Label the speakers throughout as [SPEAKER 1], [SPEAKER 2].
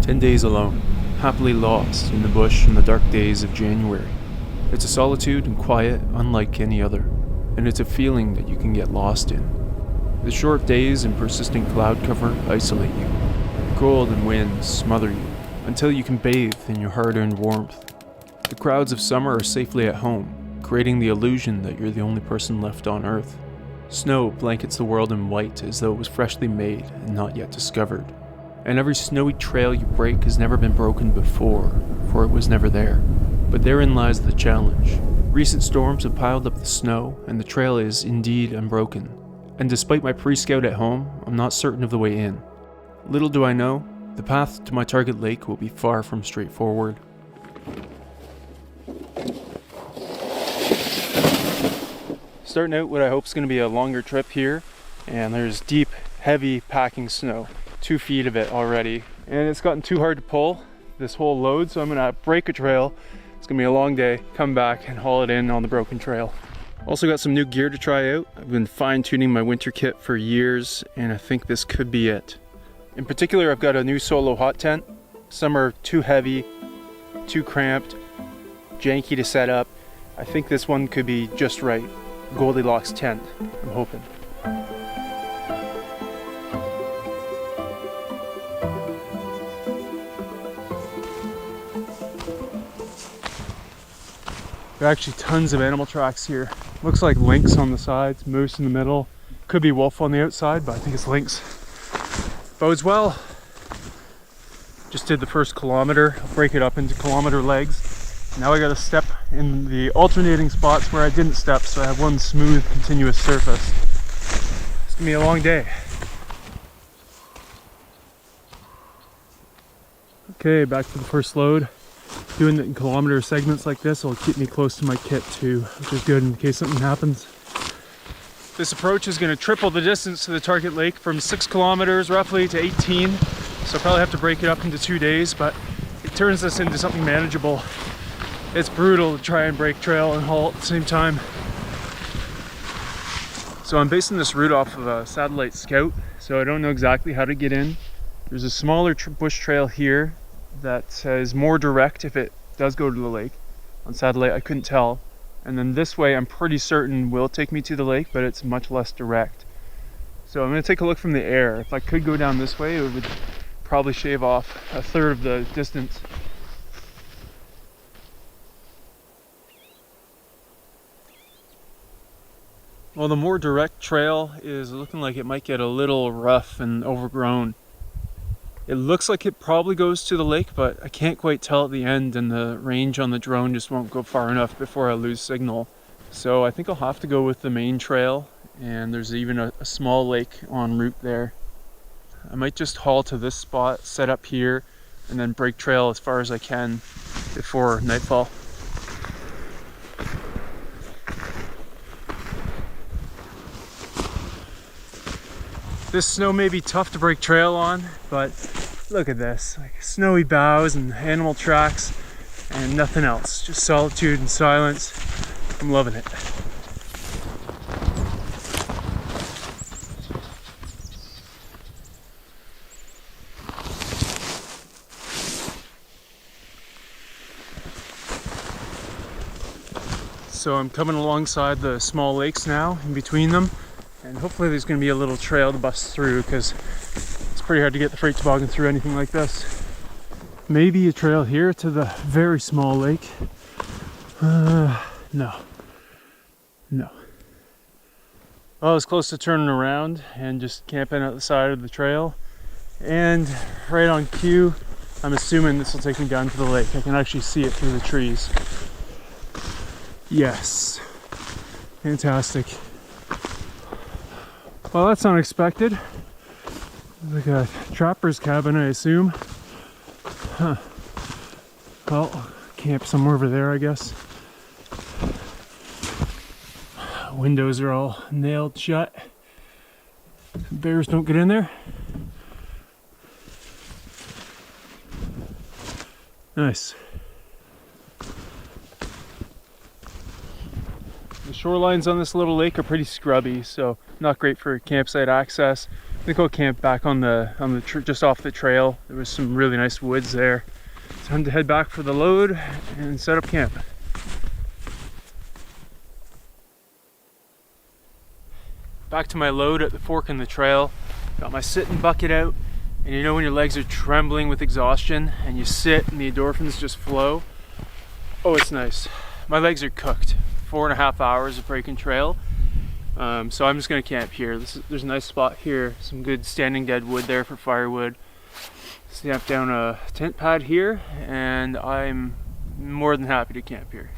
[SPEAKER 1] 10 days alone, happily lost in the bush in the dark days of January. It's a solitude and quiet unlike any other, and it's a feeling that you can get lost in. The short days and persistent cloud cover isolate you. Cold and wind smother you until you can bathe in your hard-earned warmth. The crowds of summer are safely at home, creating the illusion that you're the only person left on Earth. Snow blankets the world in white as though it was freshly made and not yet discovered. And every snowy trail you break has never been broken before, for it was never there. But therein lies the challenge. Recent storms have piled up the snow, and the trail is indeed unbroken. And despite my pre-scout at home, I'm not certain of the way in. Little do I know, the path to my target lake will be far from straightforward. Starting out what I hope is going to be a longer trip here, and there's deep, heavy packing snow. 2 feet of it already, and it's gotten too hard to pull this whole load, so I'm gonna break a trail. It's gonna be a long day, come back and haul it in on the broken trail. Also got some new gear to try out. I've been fine-tuning my winter kit for years, and I think this could be it. In particular, I've got a new solo hot tent. Some are too heavy, too cramped, janky to set up. I think this one could be just right. Goldilocks tent, I'm hoping. There are actually tons of animal tracks here. Looks like lynx on the sides, moose in the middle. Could be wolf on the outside, but I think it's lynx. Bodes well. Just did the first kilometer. I'll break it up into kilometer legs. Now I gotta step in the alternating spots where I didn't step, so I have one smooth, continuous surface. It's gonna be a long day. Okay, back to the first load. Doing it in kilometer segments like this will keep me close to my kit too, which is good in case something happens. This approach is going to triple the distance to the target lake from 6 kilometers roughly to 18, so I'll probably have to break it up into 2 days, but it turns this into something manageable. It's brutal to try and break trail and haul at the same time. So I'm basing this route off of a satellite scout, so I don't know exactly how to get in. There's a smaller bush trail here that is more direct if it does go to the lake. On satellite I couldn't tell. And then this way I'm pretty certain will take me to the lake, but it's much less direct. So I'm going to take a look from the air. If I could go down this way, it would probably shave off a third of the distance. Well, the more direct trail is looking like it might get a little rough and overgrown. It looks like it probably goes to the lake, but I can't quite tell at the end, and the range on the drone just won't go far enough before I lose signal. So I think I'll have to go with the main trail, and there's even a small lake en route there. I might just haul to this spot, set up here, and then break trail as far as I can before nightfall. This snow may be tough to break trail on, but look at this, like snowy boughs and animal tracks and nothing else, just solitude and silence. I'm loving it. So I'm coming alongside the small lakes now, in between them. And hopefully there's going to be a little trail to bust through, because it's pretty hard to get the freight toboggan through anything like this. Maybe a trail here to the very small lake. No. Well, I was close to turning around and just camping at the side of the trail. And right on cue, I'm assuming this will take me down to the lake. I can actually see it through the trees. Yes. Fantastic. Well, that's unexpected. Like a trapper's cabin, I assume. Huh. Well, camp somewhere over there, I guess. Windows are all nailed shut. Bears don't get in there. Nice. The shorelines on this little lake are pretty scrubby, so not great for campsite access. think I'll camp back on the just off the trail. There was some really nice woods there. Time to head back for the load and set up camp. Back to my load at the fork in the trail. Got my sitting bucket out, and you know when your legs are trembling with exhaustion and you sit and the endorphins just flow? Oh, it's nice. My legs are cooked. 4.5 hours of breaking trail. So I'm just gonna camp here. There's a nice spot here, some good standing dead wood there for firewood. Snap down a tent pad here, and I'm more than happy to camp here.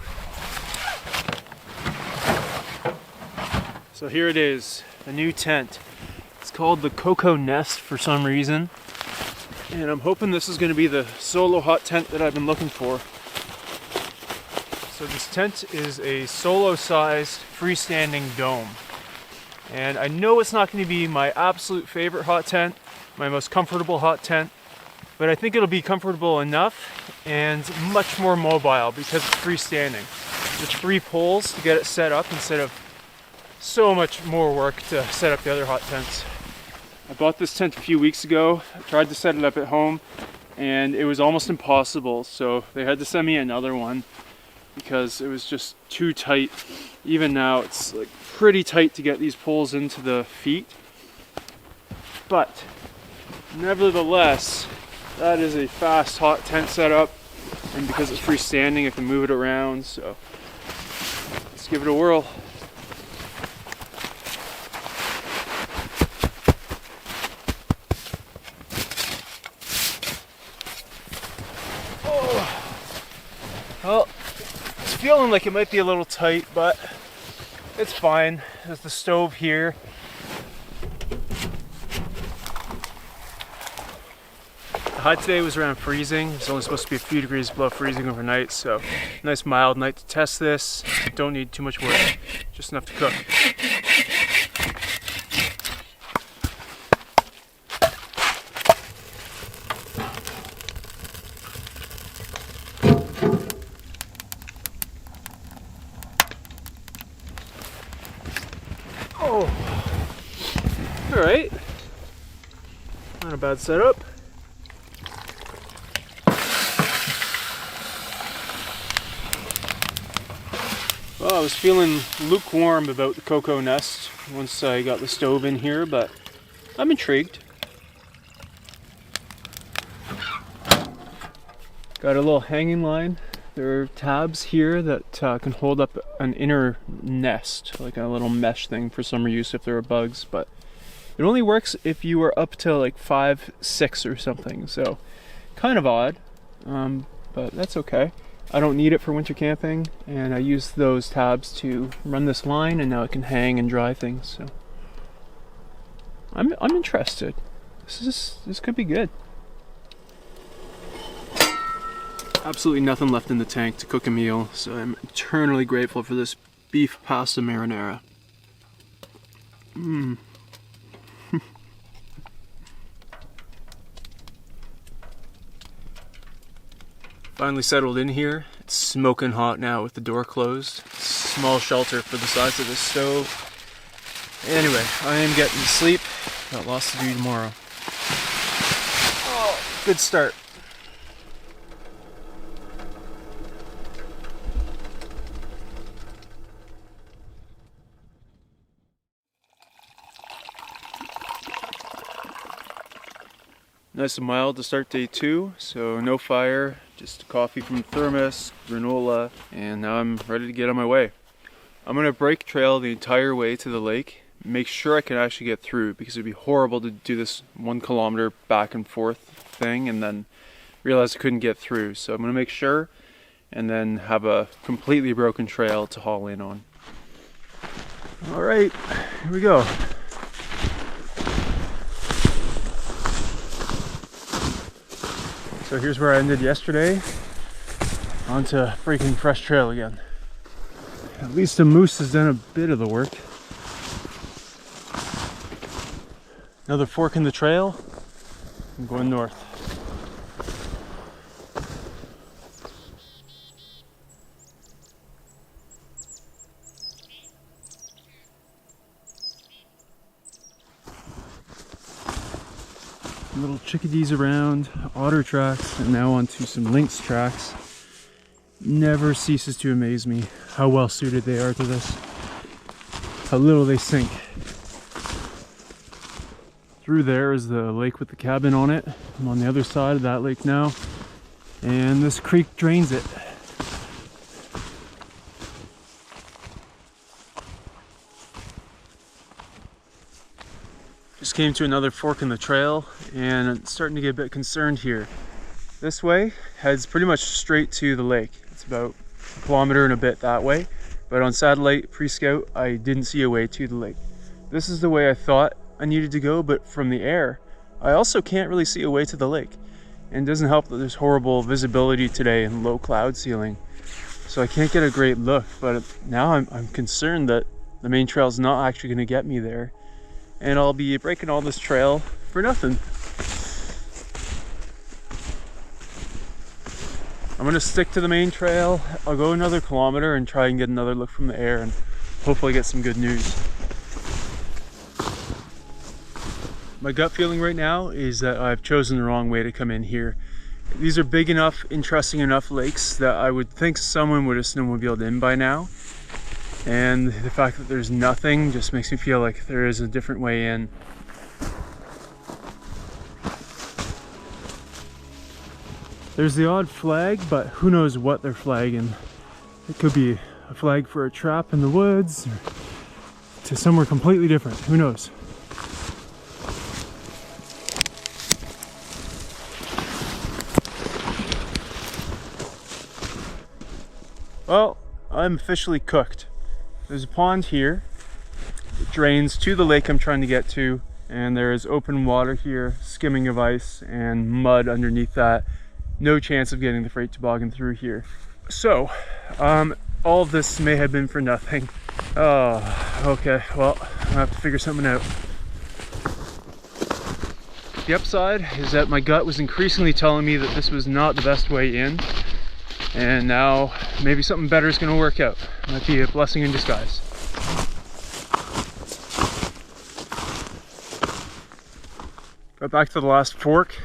[SPEAKER 1] So here it is, the new tent. It's called the Cocoa Nest for some reason, and I'm hoping this is gonna be the solo hot tent that I've been looking for. So this tent is a solo-sized freestanding dome. And I know it's not going to be my absolute favorite hot tent, my most comfortable hot tent, but I think it'll be comfortable enough and much more mobile because it's freestanding. There's 3 poles to get it set up instead of so much more work to set up the other hot tents. I bought this tent a few weeks ago. I tried to set it up at home and it was almost impossible, so they had to send me another one because it was just too tight. Even now it's like pretty tight to get these poles into the feet, but nevertheless that is a fast hot tent setup, and because it's freestanding I can move it around, so let's give it a whirl. Oh. Well, it's feeling like it might be a little tight, but it's fine. There's the stove here. The high today was around freezing. It's only supposed to be a few degrees below freezing overnight, so nice mild night to test this. Don't need too much work, just enough to cook. Oh, all right, not a bad setup. Well, I was feeling lukewarm about the Cocoa Nest once I got the stove in here, but I'm intrigued. Got a little hanging line. There are tabs here that can hold up an inner nest, like a little mesh thing for summer use if there are bugs, but it only works if you are up to like 5, 6 or something, so kind of odd, but that's okay. I don't need it for winter camping, and I use those tabs to run this line, and now it can hang and dry things, so I'm interested. This could be good. Absolutely nothing left in the tank to cook a meal, so I'm eternally grateful for this beef pasta marinara. Finally settled in here. It's smoking hot now with the door closed. Small shelter for the size of this stove. Anyway, I am getting to sleep. Got lots to do tomorrow. Oh, good start. Nice and mild to start day 2, so no fire, just coffee from the thermos, granola, and now I'm ready to get on my way. I'm going to break trail the entire way to the lake, make sure I can actually get through, because it'd be horrible to do this 1 kilometer back and forth thing and then realize I couldn't get through. So I'm going to make sure and then have a completely broken trail to haul in on. Alright, here we go. So here's where I ended yesterday, onto breaking fresh trail again. At least the moose has done a bit of the work. Another fork in the trail. I'm going north. Little chickadees around, otter tracks, and now onto some lynx tracks. Never ceases to amaze me how well suited they are to this. How little they sink. Through there is the lake with the cabin on it. I'm on the other side of that lake now, and this creek drains it. Just came to another fork in the trail, and I'm starting to get a bit concerned here. This way heads pretty much straight to the lake. It's about a kilometer and a bit that way, but on satellite pre-scout I didn't see a way to the lake. This is the way I thought I needed to go, but from the air I also can't really see a way to the lake. And it doesn't help that there's horrible visibility today and low cloud ceiling, so I can't get a great look. But now I'm concerned that the main trail is not actually going to get me there, and I'll be breaking all this trail for nothing. I'm gonna stick to the main trail. I'll go another kilometer and try and get another look from the air and hopefully get some good news. My gut feeling right now is that I've chosen the wrong way to come in here. These are big enough, interesting enough lakes that I would think someone would have snowmobiled in by now. And the fact that there's nothing just makes me feel like there is a different way in. There's the odd flag, but who knows what they're flagging. It could be a flag for a trap in the woods, or to somewhere completely different. Who knows? Well, I'm officially cooked. There's a pond here. It drains to the lake I'm trying to get to, and there's open water here, skimming of ice and mud underneath that. No chance of getting the freight toboggan through here. So, all of this may have been for nothing. Oh, okay, well, I'll have to figure something out. The upside is that my gut was increasingly telling me that this was not the best way in, and now maybe something better is going to work out. Might be a blessing in disguise. Got back to the last fork.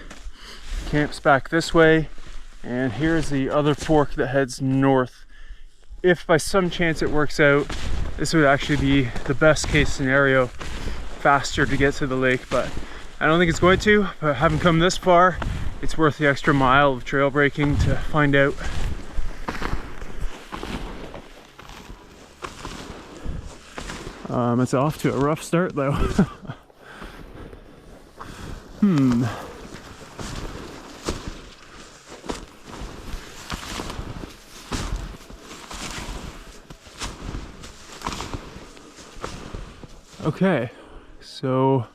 [SPEAKER 1] Camp's back this way, and here's the other fork that heads north. If by some chance it works out, this would actually be the best case scenario, faster to get to the lake, but I don't think it's going to. But having come this far, it's worth the extra mile of trail breaking to find out. It's off to a rough start though. Okay, so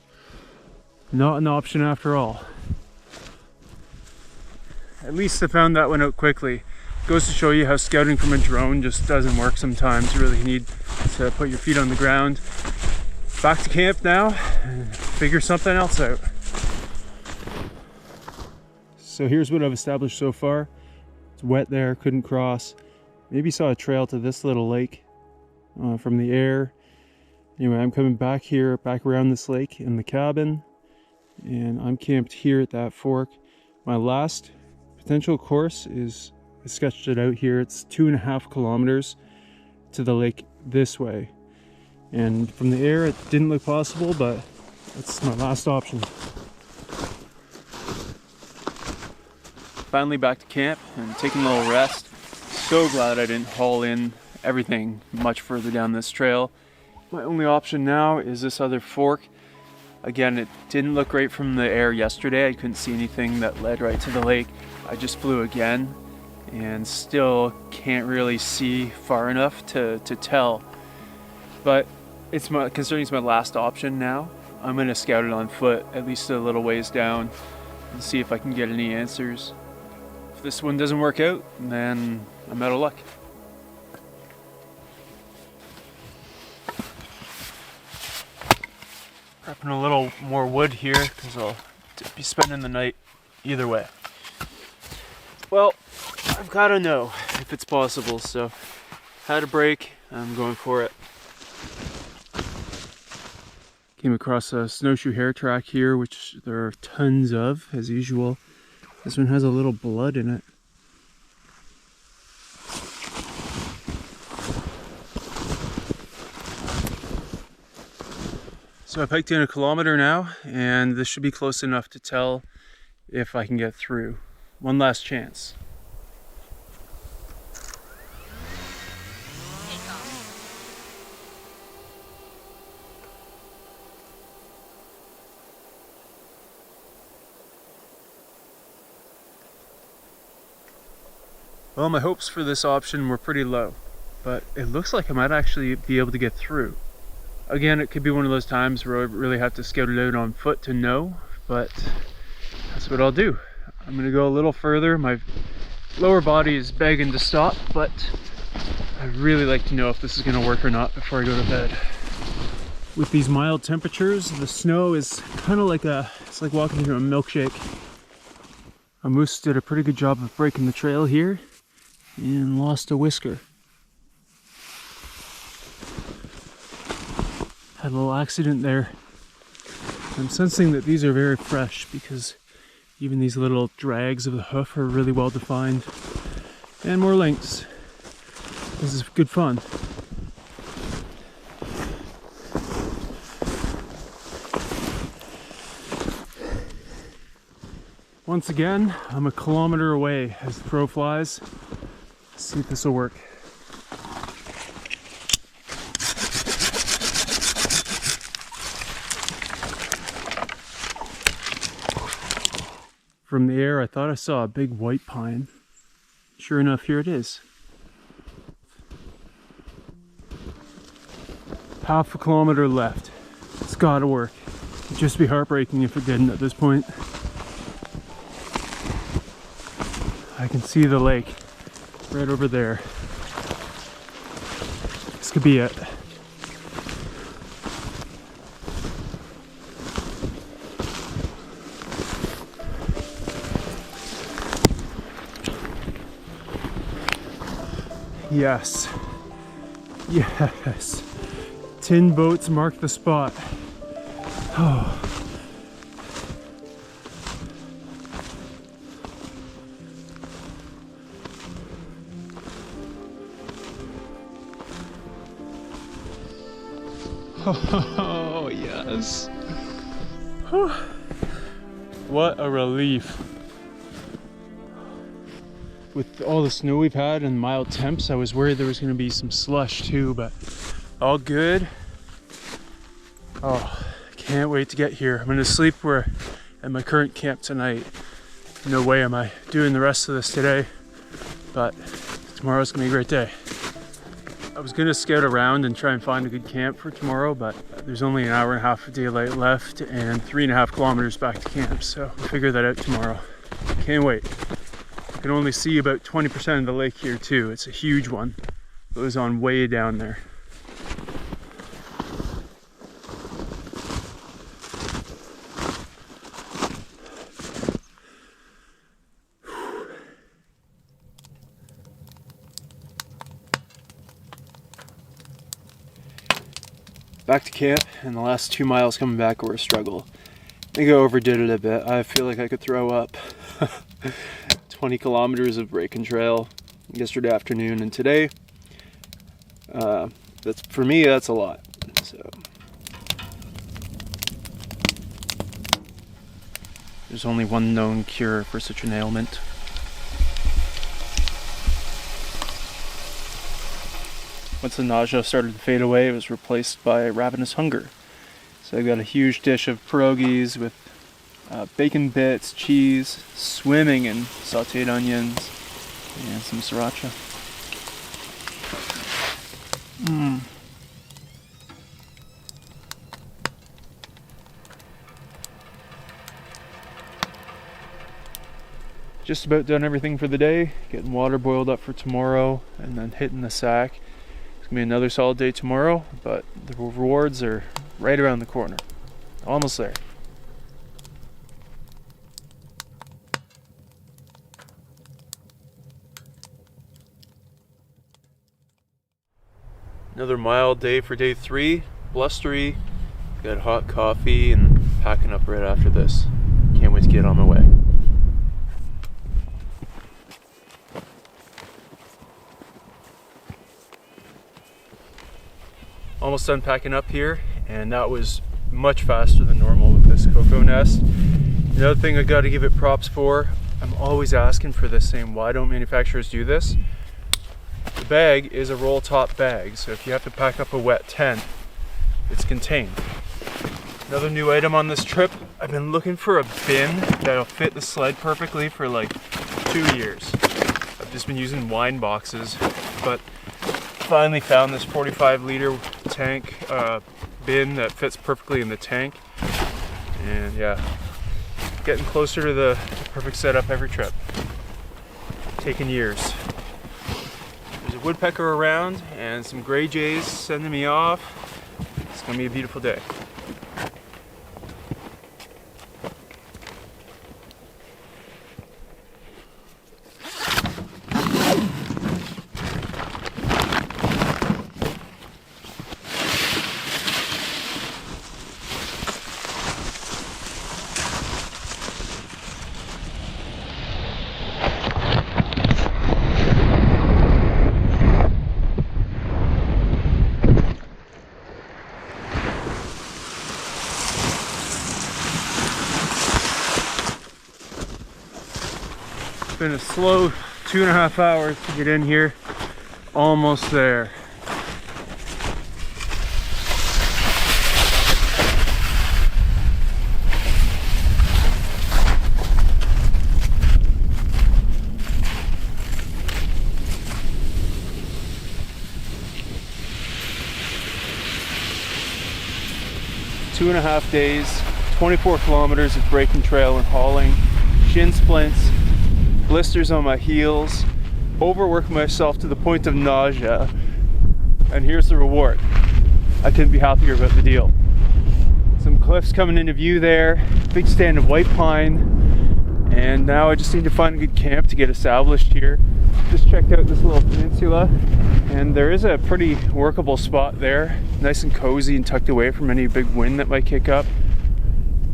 [SPEAKER 1] not an option after all. At least I found that one out quickly. Goes to show you how scouting from a drone just doesn't work sometimes. You really need to put your feet on the ground. Back to camp now and figure something else out. So here's what I've established so far. It's wet there, couldn't cross. Maybe saw a trail to this little lake from the air. Anyway, I'm coming back here, back around this lake in the cabin, and I'm camped here at that fork. My last potential course is, I sketched it out here, it's 2.5 kilometers to the lake this way. And from the air, it didn't look possible, but that's my last option. Finally back to camp and taking a little rest. So glad I didn't haul in everything much further down this trail. My only option now is this other fork. Again, it didn't look great from the air yesterday. I couldn't see anything that led right to the lake. I just flew again and still can't really see far enough to tell. But considering it's my last option now, I'm gonna scout it on foot, at least a little ways down, and see if I can get any answers. If this one doesn't work out, then I'm out of luck. Prepping a little more wood here because I'll be spending the night either way. Well, I've got to know if it's possible, so had a break, I'm going for it. Came across a snowshoe hare track here, which there are tons of, as usual. This one has a little blood in it. So I've hiked in 1 kilometer now, and this should be close enough to tell if I can get through. One last chance. Well, my hopes for this option were pretty low, but it looks like I might actually be able to get through. Again, it could be one of those times where I really have to scout it out on foot to know, but that's what I'll do. I'm gonna go a little further. My lower body is begging to stop, but I'd really like to know if this is gonna work or not before I go to bed. With these mild temperatures, the snow is kind of like it's like walking through a milkshake. A moose did a pretty good job of breaking the trail here and lost a whisker. Had a little accident there. I'm sensing that these are very fresh because even these little drags of the hoof are really well defined. And more links. This is good fun. Once again, I'm 1 kilometer away as the crow flies. Let's see if this will work. From the air, I thought I saw a big white pine. Sure enough, here it is. Half 1 kilometer left. It's gotta work. It'd just be heartbreaking if it didn't at this point. I can see the lake right over there. This could be it. Yes. Yes. Tin boats mark the spot. Oh. Oh, yes. What a relief. With all the snow we've had and mild temps, I was worried there was going to be some slush too, but all good. Oh, can't wait to get here. I'm going to sleep at my current camp tonight. No way am I doing the rest of this today, but tomorrow's going to be a great day. I was going to scout around and try and find a good camp for tomorrow, but there's only an hour and a half of daylight left and 3.5 kilometers back to camp, so we'll figure that out tomorrow. Can't wait. You can only see about 20% of the lake here too. It's a huge one. It goes on way down there. Back to camp, and the last 2 miles coming back were a struggle. I think I overdid it a bit. I feel like I could throw up. 20 kilometers of breaking trail yesterday afternoon and today. That's, for me, that's a lot. So there's only one known cure for such an ailment. Once the nausea started to fade away, it was replaced by ravenous hunger. So I got a huge dish of pierogies with bacon bits, cheese, swimming in sauteed onions, and some sriracha. Just about done everything for the day. Getting water boiled up for tomorrow, and then hitting the sack. It's gonna be another solid day tomorrow, but the rewards are right around the corner. Almost there. Another mild day for day 3. Blustery, Got hot coffee and packing up right after this. Can't wait to get on my way. Almost done packing up here, and that was much faster than normal with this cocoa nest. Another thing I got to give it props for, I'm always asking for this, saying why don't manufacturers do this? The bag is a roll top bag, so if you have to pack up a wet tent, it's contained. Another new item on this trip, I've been looking for a bin that'll fit the sled perfectly for like 2 years. I've just been using wine boxes, but finally found this 45-liter tank bin that fits perfectly in the tank. And yeah, getting closer to the perfect setup every trip. Taking years. There's a woodpecker around and some gray jays sending me off. It's gonna be a beautiful day. Been a slow 2.5 hours to get in here. Almost there. Two and a half days, 24 kilometers of breaking trail and hauling, shin splints, blisters on my heels, overworking myself to the point of nausea, and here's the reward. I couldn't be happier about the deal. Some cliffs coming into view there, big stand of white pine, and now I just need to find a good camp to get established here. Just checked out this little peninsula, and there is a pretty workable spot there, nice and cozy and tucked away from any big wind that might kick up.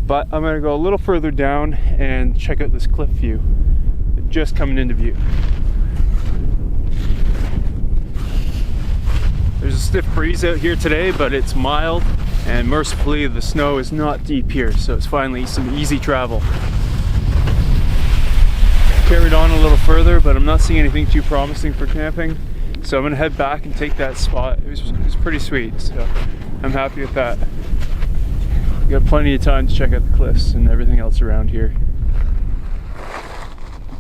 [SPEAKER 1] But I'm gonna go a little further down and check out this cliff view. Just coming into view. There's a stiff breeze out here today, but it's mild, and mercifully the snow is not deep here, so it's finally some easy travel. Carried on a little further, but I'm not seeing anything too promising for camping, so I'm gonna head back and take that spot. It was pretty sweet, so I'm happy with that. Got plenty of time to check out the cliffs and everything else around here.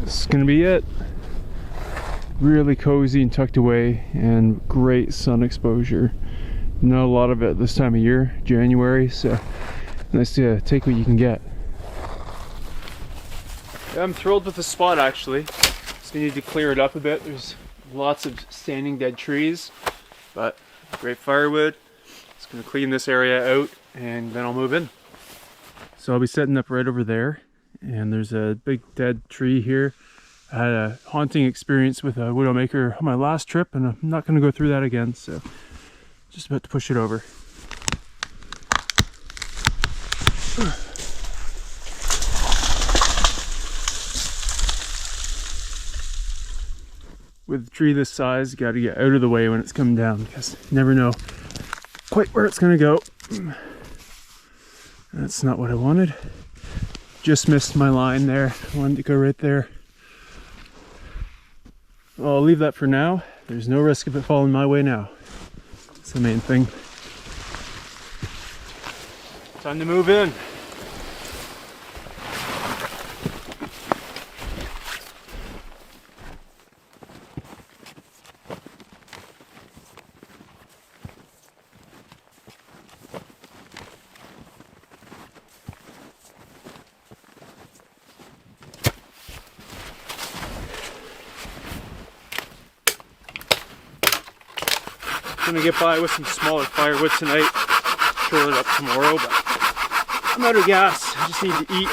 [SPEAKER 1] This is gonna be it. Really cozy and tucked away, and great sun exposure. Not a lot of it this time of year, January, so nice to take what you can get. Yeah, I'm thrilled with the spot actually. Just need to clear it up a bit. There's lots of standing dead trees, but great firewood. Just gonna clean this area out and then I'll move in. So I'll be setting up right over there. And there's a big dead tree here. I had a haunting experience with a widowmaker on my last trip, and I'm not going to go through that again, so just about to push it over. With a tree this size, you got to get out of the way when it's coming down, because you never know quite where it's going to go. That's not what I wanted. Just missed my line there. I wanted to go right there. Well, I'll leave that for now. There's no risk of it falling my way now. That's the main thing. Time to move in. Gonna get by with some smaller firewood tonight, shore it up tomorrow, but I'm out of gas. I just need to eat.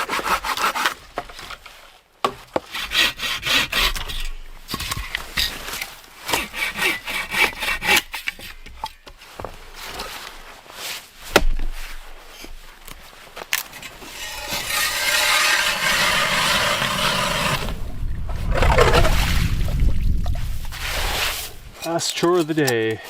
[SPEAKER 1] Last chore of the day.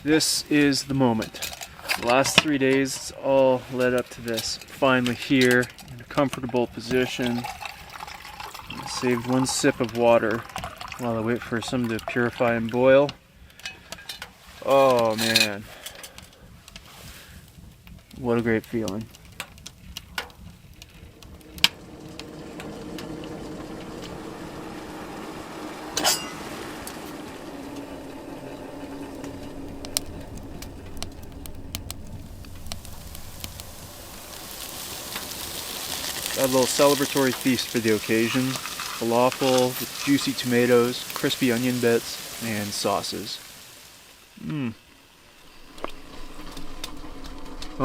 [SPEAKER 1] This is the moment. The last 3 days, it's all led up to this. Finally here, in a comfortable position. I saved one sip of water while I wait for some to purify and boil. Oh man. What a great feeling. Got a little celebratory feast for the occasion. Falafel with juicy tomatoes, crispy onion bits, and sauces. Well,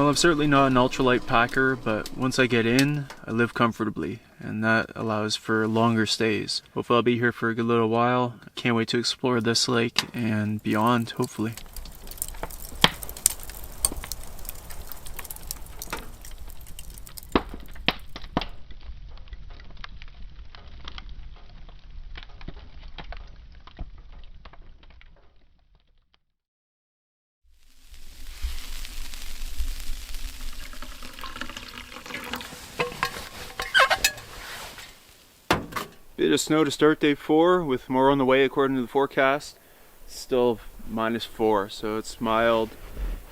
[SPEAKER 1] I'm certainly not an ultralight packer, but once I get in, I live comfortably, and that allows for longer stays. Hopefully I'll be here for a good little while. I can't wait to explore this lake and beyond, hopefully. Bit of snow to start day 4, with more on the way according to the forecast. Still -4, so it's mild.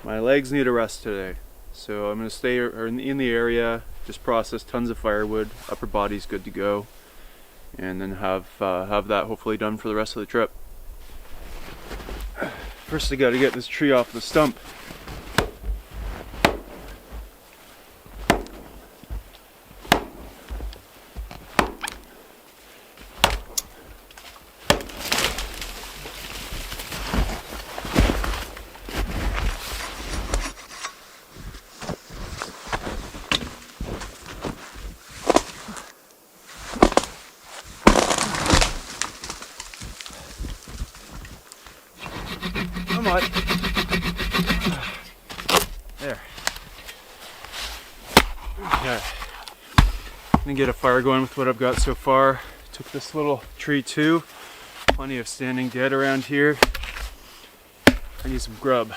[SPEAKER 1] My legs need a rest today, so I'm going to stay in the area, just process tons of firewood, upper body's good to go, and then have that hopefully done for the rest of the trip. First I got to get this tree off the stump. Come on. There. Okay. I'm gonna get a fire going with what I've got so far. Took this little tree too. Plenty of standing dead around here. I need some grub.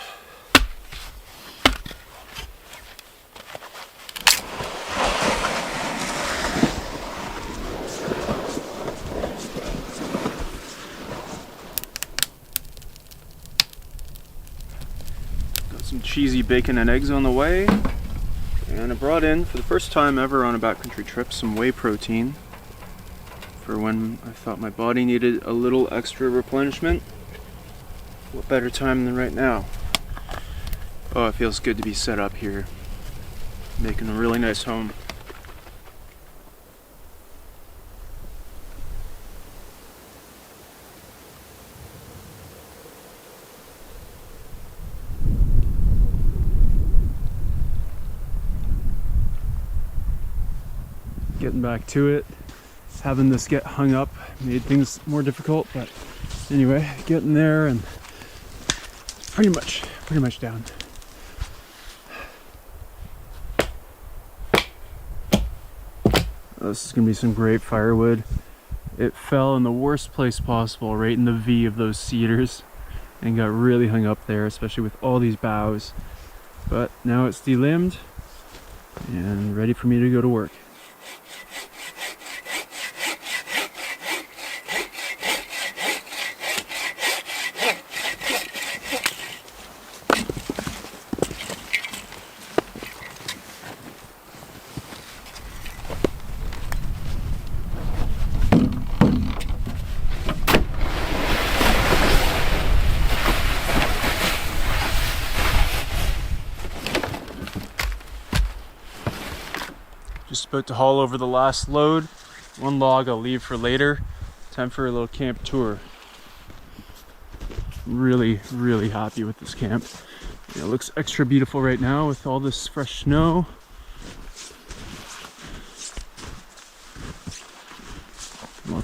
[SPEAKER 1] Some cheesy bacon and eggs on the way, and I brought in, for the first time ever on a backcountry trip, some whey protein for when I thought my body needed a little extra replenishment. What better time than right now? Oh, it feels good to be set up here, making a really nice home. Getting back to it, having this get hung up made things more difficult, but anyway, getting there and pretty much down. This is gonna be some great firewood. It fell in the worst place possible, right in the V of those cedars, and got really hung up there, especially with all these boughs. But now it's delimbed and ready for me to go to work. Just about to haul over the last load. One log I'll leave for later. Time for a little camp tour. Really happy with this camp. It looks extra beautiful right now with all this fresh snow.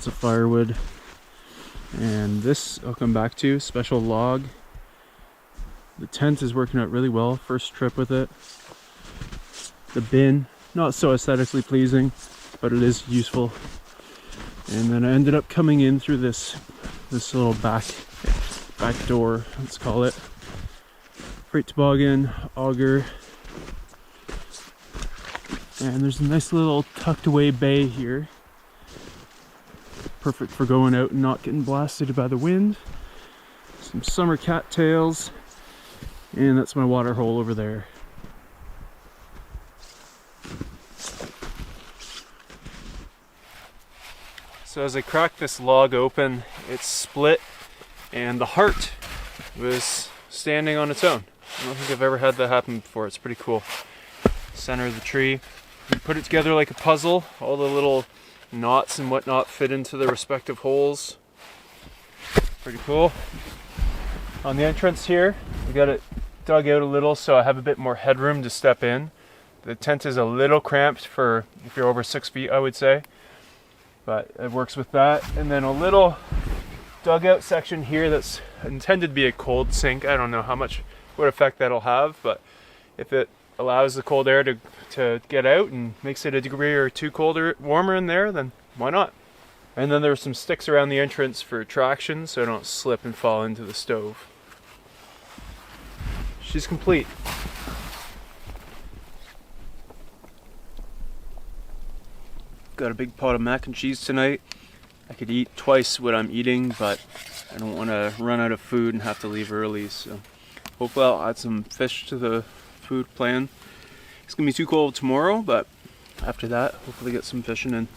[SPEAKER 1] lots of firewood. And this I'll come back to, special log. The tent is working out really well, first trip with it. The bin, not so aesthetically pleasing, but it is useful. And then I ended up coming in through this little back door, let's call it. Freight toboggan, auger. And there's a nice little tucked away bay here. Perfect for going out and not getting blasted by the wind. Some summer cattails. And that's my water hole over there. So as I cracked this log open, it's split and the heart was standing on its own. I don't think I've ever had that happen before. It's pretty cool. Center of the tree. You put it together like a puzzle. All the little knots and whatnot fit into the respective holes. Pretty cool. On the entrance here, we got it dug out a little so I have a bit more headroom to step in. The tent is a little cramped for if you're over 6 feet, I would say. But it works with that. And then a little dugout section here that's intended to be a cold sink. I don't know what effect that'll have, but if it allows the cold air to get out and makes it a degree or two warmer in there, then why not? And then there's some sticks around the entrance for traction so I don't slip and fall into the stove. She's complete. Got a big pot of mac and cheese tonight. I could eat twice what I'm eating, but I don't want to run out of food and have to leave early, so hopefully I'll add some fish to the food plan. It's gonna be too cold tomorrow, but after that, hopefully get some fishing in.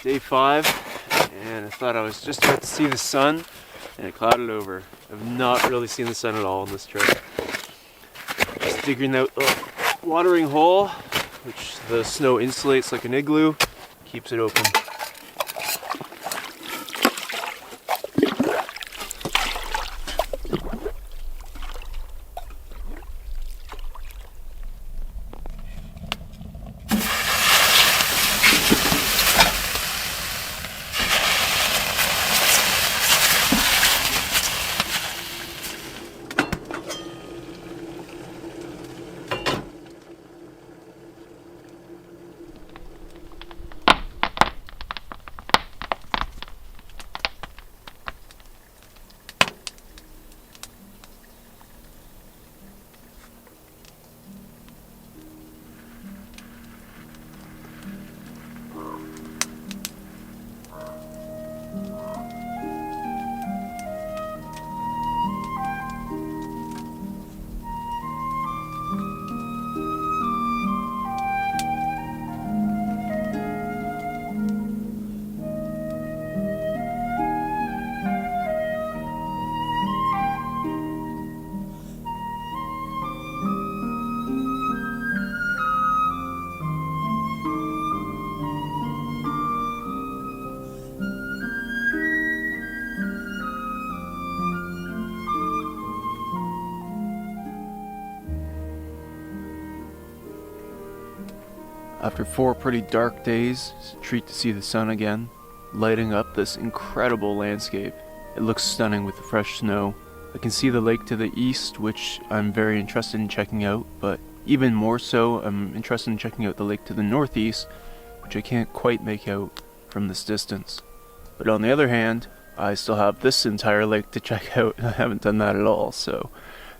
[SPEAKER 1] Day 5, and I thought I was just about to see the sun, and it clouded over. I've not really seen the sun at all on this trip. Just digging out the watering hole, which the snow insulates like an igloo, keeps it open. After 4 pretty dark days, it's a treat to see the sun again, lighting up this incredible landscape. It looks stunning with the fresh snow. I can see the lake to the east, which I'm very interested in checking out, but even more so, I'm interested in checking out the lake to the northeast, which I can't quite make out from this distance. But on the other hand, I still have this entire lake to check out, and I haven't done that at all, so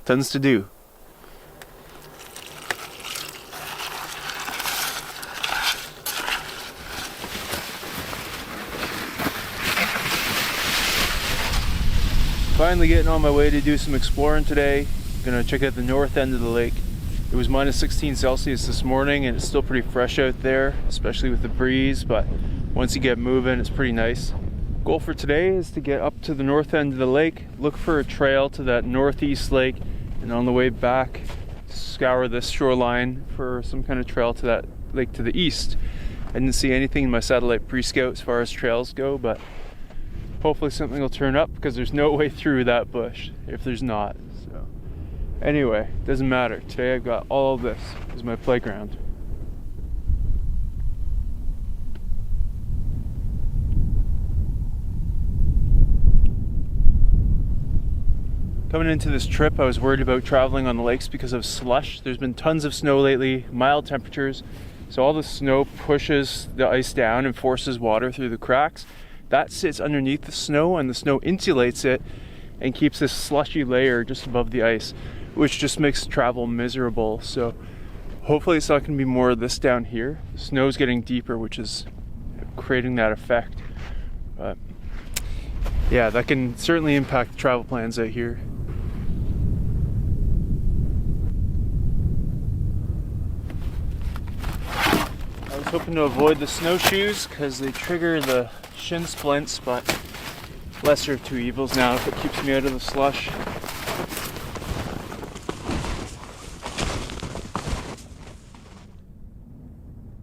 [SPEAKER 1] tons to do. finally getting on my way to do some exploring today. I'm gonna check out the north end of the lake. It was minus 16 Celsius this morning and it's still pretty fresh out there, especially with the breeze, but once you get moving, it's pretty nice. Goal for today is to get up to the north end of the lake, look for a trail to that northeast lake, and on the way back, scour this shoreline for some kind of trail to that lake to the east. I didn't see anything in my satellite pre-scout as far as trails go, but hopefully something will turn up because there's no way through that bush if there's not. So anyway, doesn't matter. Today I've got all of this as my playground. Coming into this trip, I was worried about traveling on the lakes because of slush. There's been tons of snow lately, mild temperatures, so all the snow pushes the ice down and forces water through the cracks. That sits underneath the snow and the snow insulates it and keeps this slushy layer just above the ice, which just makes travel miserable. So hopefully it's not going to be more of this down here. The snow's getting deeper, which is creating that effect. But yeah, that can certainly impact travel plans out here. I was hoping to avoid the snowshoes because they trigger the shin splints, but lesser of two evils now if it keeps me out of the slush.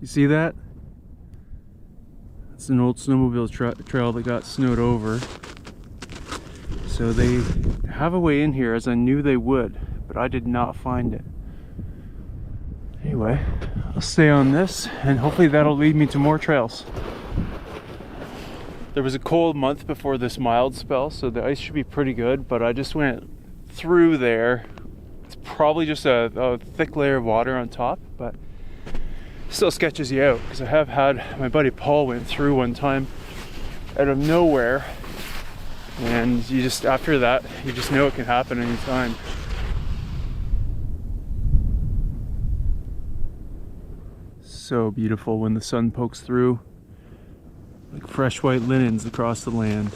[SPEAKER 1] You see that? It's an old snowmobile trail that got snowed over. So they have a way in here, as I knew they would, but I did not find it. Anyway, I'll stay on this and hopefully that'll lead me to more trails. There was a cold month before this mild spell, so the ice should be pretty good, but I just went through there. It's probably just a thick layer of water on top, but still sketches you out, because I have had, my buddy Paul went through one time out of nowhere, and you just, after that, you just know it can happen anytime. So beautiful when the sun pokes through, like fresh white linens across the land.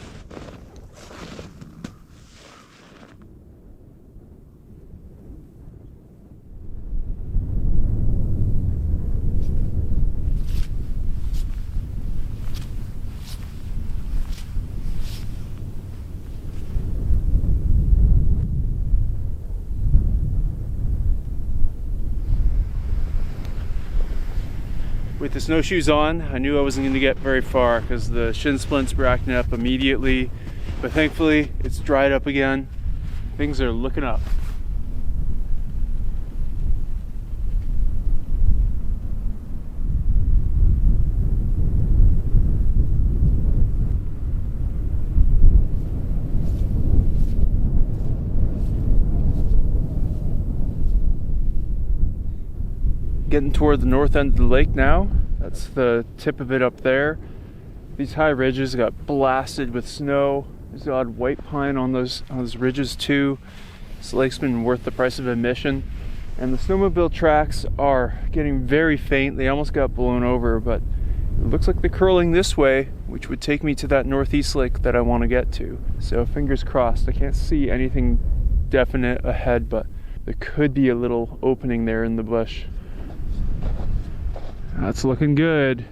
[SPEAKER 1] With the snowshoes on, I knew I wasn't going to get very far because the shin splints were acting up immediately, but thankfully it's dried up again. Things are looking up. Getting toward the north end of the lake now. That's the tip of it up there. These high ridges got blasted with snow. There's the odd white pine on those ridges too. This lake's been worth the price of admission. And the snowmobile tracks are getting very faint. They almost got blown over, but it looks like they're curling this way, which would take me to that northeast lake that I want to get to. So fingers crossed. I can't see anything definite ahead, but there could be a little opening there in the bush. That's looking good.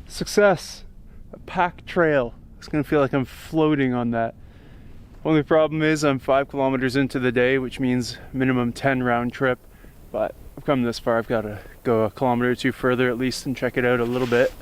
[SPEAKER 1] Success! A packed trail. It's gonna feel like I'm floating on that. Only problem is I'm 5 kilometers into the day, which means minimum 10 round trip. But I've come this far, I've got to go a kilometer or two further at least and check it out a little bit.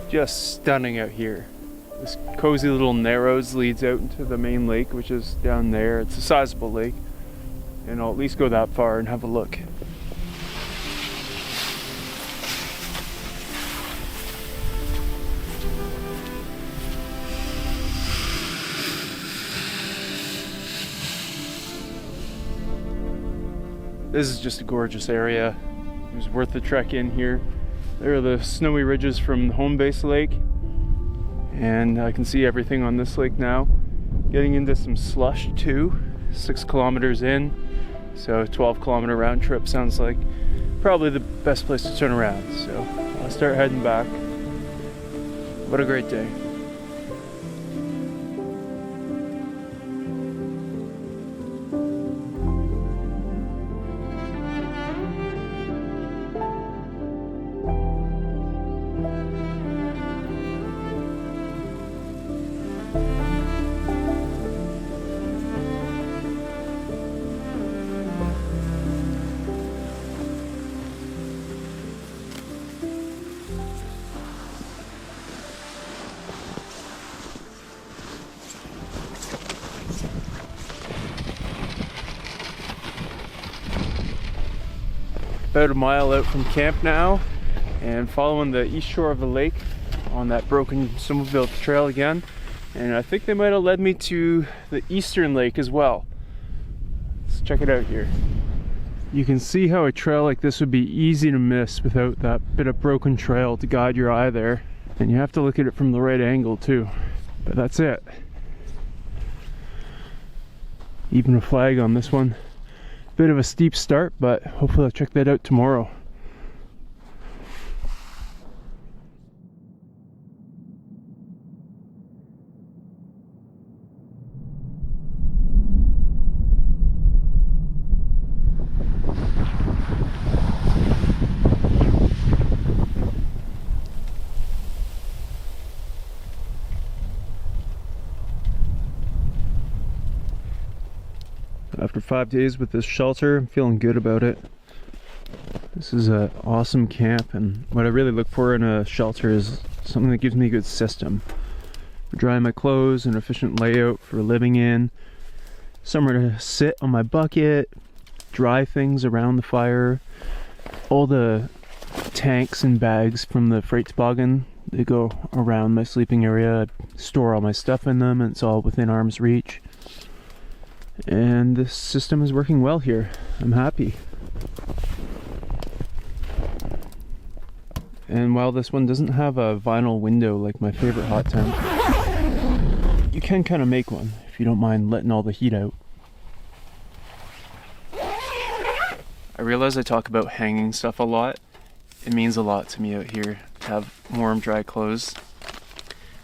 [SPEAKER 1] Just stunning out here. This cozy little narrows leads out into the main lake, which is down there. It's a sizable lake, and I'll at least go that far and have a look. This is just a gorgeous area. It was worth the trek in here. There are the snowy ridges from the home base lake, and I can see everything on this lake now. Getting into some slush too, 6 kilometers in, so a 12-kilometer round trip sounds like probably the best place to turn around. So I'll start heading back. What a great day. About a mile out from camp now, and following the east shore of the lake on that broken snowmobile trail again. And I think they might have led me to the eastern lake as well. Let's check it out here. You can see how a trail like this would be easy to miss without that bit of broken trail to guide your eye there. And you have to look at it from the right angle too. But that's it. Even a flag on this one. Bit of a steep start, but hopefully I'll check that out tomorrow. After 5 days with this shelter, I'm feeling good about it. This is an awesome camp, and what I really look for in a shelter is something that gives me a good system for drying my clothes, an efficient layout for living in, somewhere to sit on my bucket, dry things around the fire, all the tanks and bags from the freight toboggan, they go around my sleeping area. I store all my stuff in them, and it's all within arm's reach. And this system is working well here. I'm happy. And while this one doesn't have a vinyl window like my favorite hot tent, you can kind of make one if you don't mind letting all the heat out. I realize I talk about hanging stuff a lot. It means a lot to me out here to have warm, dry clothes.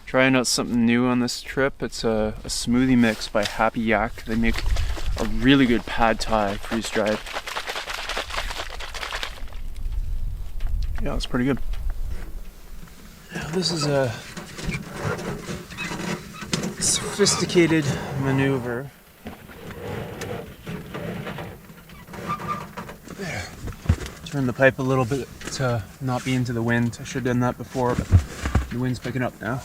[SPEAKER 1] Trying out something new on this trip. It's a smoothie mix by Happy Yak. They make a really good pad thai freeze dried. Yeah, it's pretty good. Now, this is a sophisticated maneuver. There. Turn the pipe a little bit to not be into the wind. I should have done that before, but the wind's picking up now.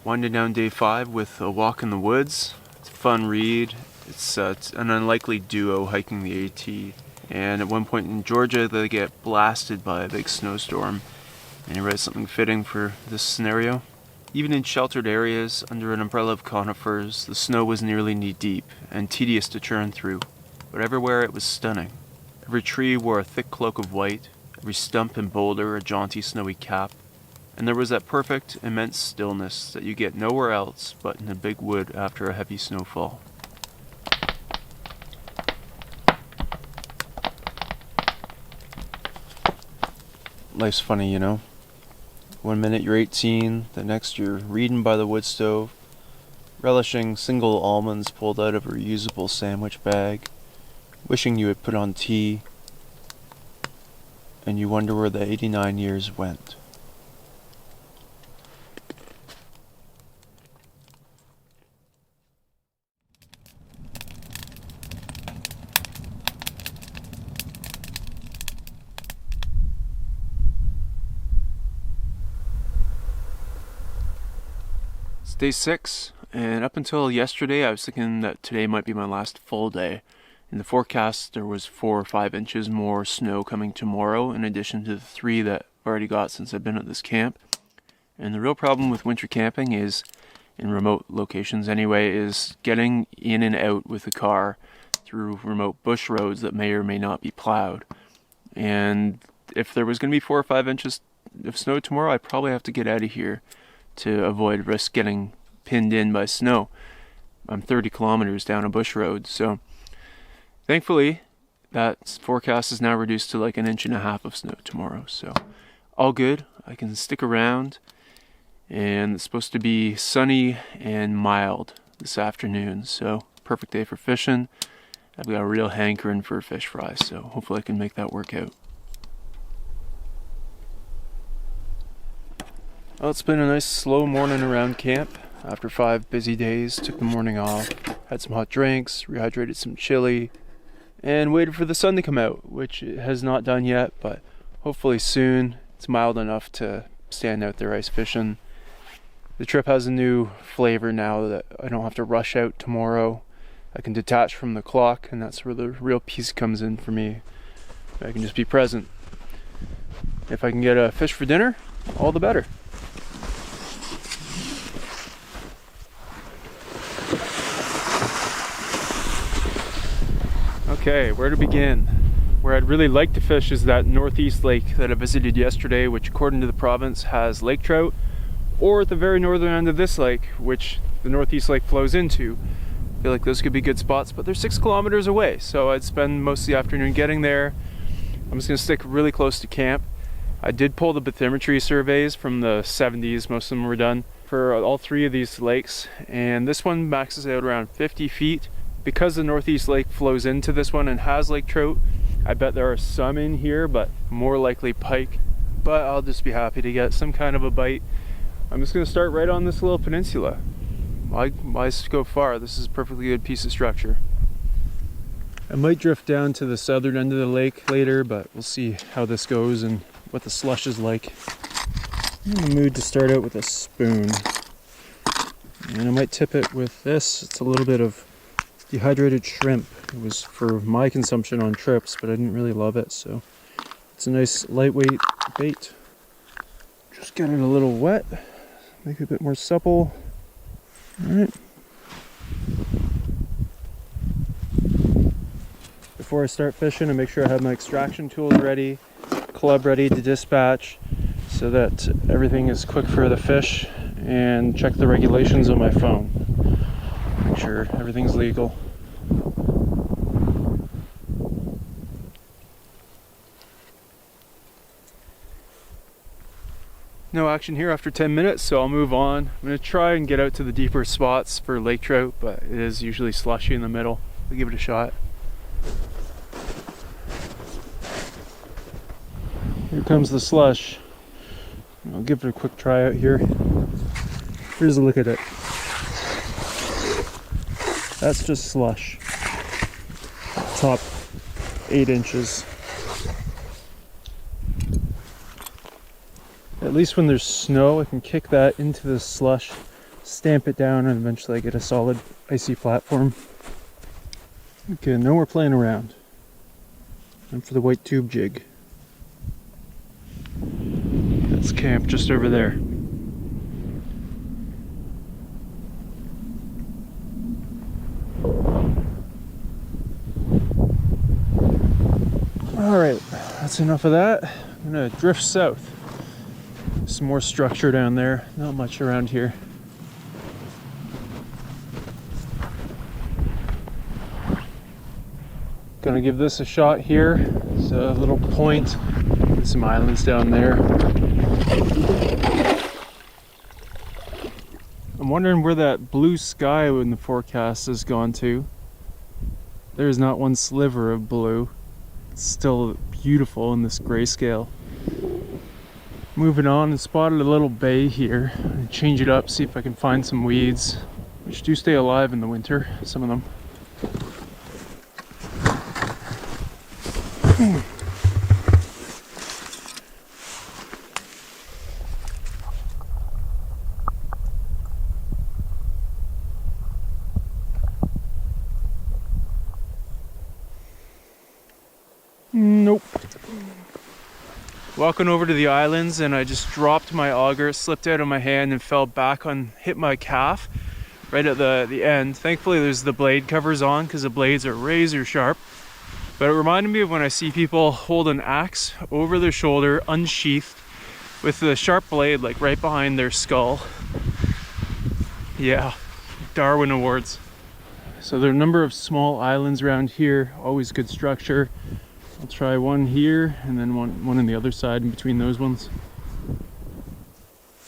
[SPEAKER 1] Winding down day 5 with a walk in the woods. It's a fun read. It's an unlikely duo hiking the AT. And at one point in Georgia, they get blasted by a big snowstorm. And he writes something fitting for this scenario. Even in sheltered areas, under an umbrella of conifers, the snow was nearly knee-deep and tedious to churn through. But everywhere it was stunning. Every tree wore a thick cloak of white, every stump and boulder a jaunty snowy cap. And there was that perfect, immense stillness that you get nowhere else but in a big wood after a heavy snowfall. Life's funny, you know. One minute you're 18, the next you're reading by the wood stove, relishing single almonds pulled out of a reusable sandwich bag, wishing you had put on tea, and you wonder where the 89 years went. It's day 6, and up until yesterday I was thinking that today might be my last full day. In the forecast there was 4 or 5 inches more snow coming tomorrow in addition to the 3 that I've already got since I've been at this camp. And the real problem with winter camping is in remote locations anyway, is getting in and out with the car through remote bush roads that may or may not be plowed. And if there was going to be 4 or 5 inches of snow tomorrow, I'd probably have to get out of here to avoid risk getting pinned in by snow. I'm 30 kilometers down a bush road, so thankfully that forecast is now reduced to like 1.5 inches of snow tomorrow, so all good. I can stick around, and it's supposed to be sunny and mild this afternoon, so perfect day for fishing. I've got a real hankering for fish fries, so hopefully I can make that work out. Well, it's been a nice slow morning around camp. After 5 busy days, took the morning off, had some hot drinks, rehydrated some chili, and waited for the sun to come out, which it has not done yet, but hopefully soon. It's mild enough to stand out there ice fishing. The trip has a new flavor now that I don't have to rush out tomorrow. I can detach from the clock, and that's where the real peace comes in for me. I can just be present. If I can get a fish for dinner, all the better. Okay, where to begin? Where I'd really like to fish is that northeast lake that I visited yesterday, which according to the province has lake trout, or at the very northern end of this lake, which the northeast lake flows into. I feel like those could be good spots, but they're 6 kilometers away, so I'd spend most of the afternoon getting there. I'm just going to stick really close to camp. I did pull the bathymetry surveys from the 70s, most of them were done, for all 3 of these lakes, and this one maxes out around 50 feet. Because the northeast lake flows into this one and has lake trout, I bet there are some in here, but more likely pike. But I'll just be happy to get some kind of a bite. I'm just going to start right on this little peninsula. Why go far? This is a perfectly good piece of structure. I might drift down to the southern end of the lake later, but we'll see how this goes and what the slush is like. I'm in the mood to start out with a spoon. And I might tip it with this. It's a little bit of dehydrated shrimp. It was for my consumption on trips, but I didn't really love it, so it's a nice lightweight bait. Just get it a little wet, make it a bit more supple. Alright. Before I start fishing, I make sure I have my extraction tools ready, club ready to dispatch, so that everything is quick for the fish, and check the regulations on my phone. Make sure everything's legal. No action here after 10 minutes, so I'll move on. I'm going to try and get out to the deeper spots for lake trout, but it is usually slushy in the middle. I'll give it a shot. Here comes the slush. I'll give it a quick try out here. Here's a look at it. That's just slush. Top 8 inches. At least when there's snow, I can kick that into the slush, stamp it down, and eventually I get a solid icy platform. Okay, no more playing around. Time for the white tube jig. That's camp just over there. Alright, that's enough of that. I'm gonna drift south. Some more structure down there, not much around here. Gonna give this a shot here. It's a little point and some islands down there. I'm wondering where that blue sky in the forecast has gone to. There's not one sliver of blue. It's still beautiful in this grayscale. Moving on, and spotted a little bay here. Change it up, see if I can find some weeds, which do stay alive in the winter, some of them. Nope. Walking over to the islands and I just dropped my auger, slipped out of my hand and fell back on, hit my calf right at the end. Thankfully there's the blade covers on because the blades are razor sharp. But it reminded me of when I see people hold an axe over their shoulder, unsheathed, with the sharp blade like right behind their skull. Yeah, Darwin Awards. So there are a number of small islands around here, always good structure. I'll try one here and then one on the other side in between those ones.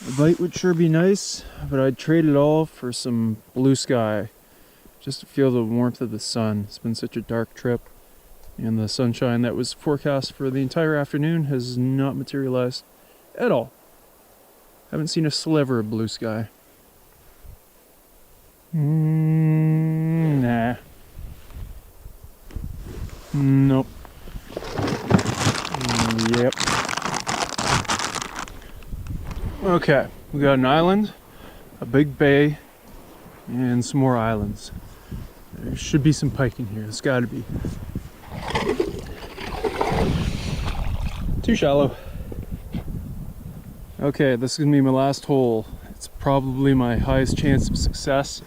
[SPEAKER 1] A bite would sure be nice, but I'd trade it all for some blue sky just to feel the warmth of the sun. It's been such a dark trip, and the sunshine that was forecast for the entire afternoon has not materialized at all. Haven't seen a sliver of blue sky. Nah. Nope. Yep. Okay, we got an island, a big bay, and some more islands. There should be some pike in here. There's got to be. Too shallow. Okay, this is gonna be my last hole. It's probably my highest chance of success.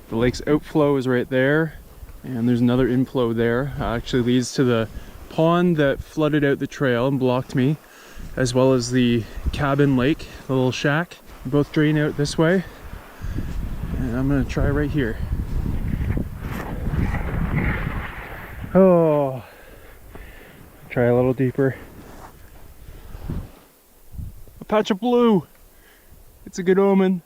[SPEAKER 1] The lake's outflow is right there, and there's another inflow there. Actually leads to the pond that flooded out the trail and blocked me, as well as the cabin lake, the little shack. They both drain out this way, and I'm gonna try right here. Oh, try a little deeper. A patch of blue. It's a good omen.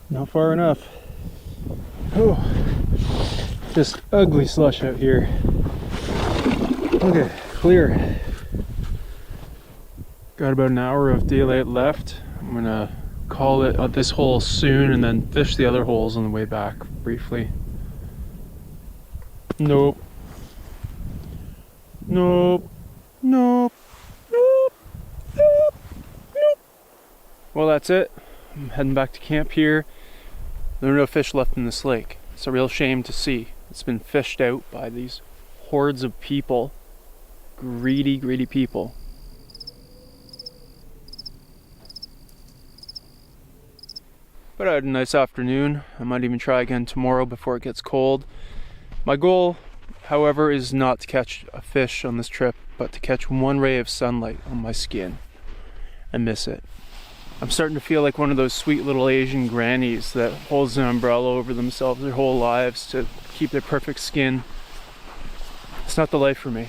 [SPEAKER 1] Not far enough. Oh, just ugly slush out here. Okay, clear. Got about an hour of daylight left. I'm gonna call it at this hole soon and then fish the other holes on the way back briefly. Nope. Nope. Nope. Nope. Nope. Nope. Well, that's it. I'm heading back to camp here. There are no fish left in this lake. It's a real shame to see. It's been fished out by these hordes of people. Greedy, greedy people. But I had a nice afternoon. I might even try again tomorrow before it gets cold. My goal, however, is not to catch a fish on this trip, but to catch one ray of sunlight on my skin. I miss it. I'm starting to feel like one of those sweet little Asian grannies that holds an umbrella over themselves their whole lives to keep their perfect skin. It's not the life for me.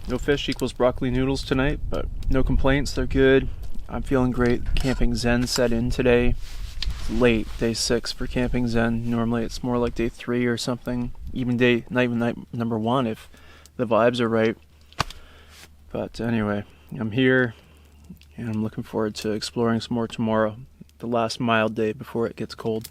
[SPEAKER 1] No fish equals broccoli noodles tonight, but no complaints, they're good. I'm feeling great. Camping Zen set in today. It's late, day 6 for Camping Zen. Normally it's more like day 3 or something. Even night number 1 if the vibes are right. But anyway, I'm here and I'm looking forward to exploring some more tomorrow. The last mild day before it gets cold.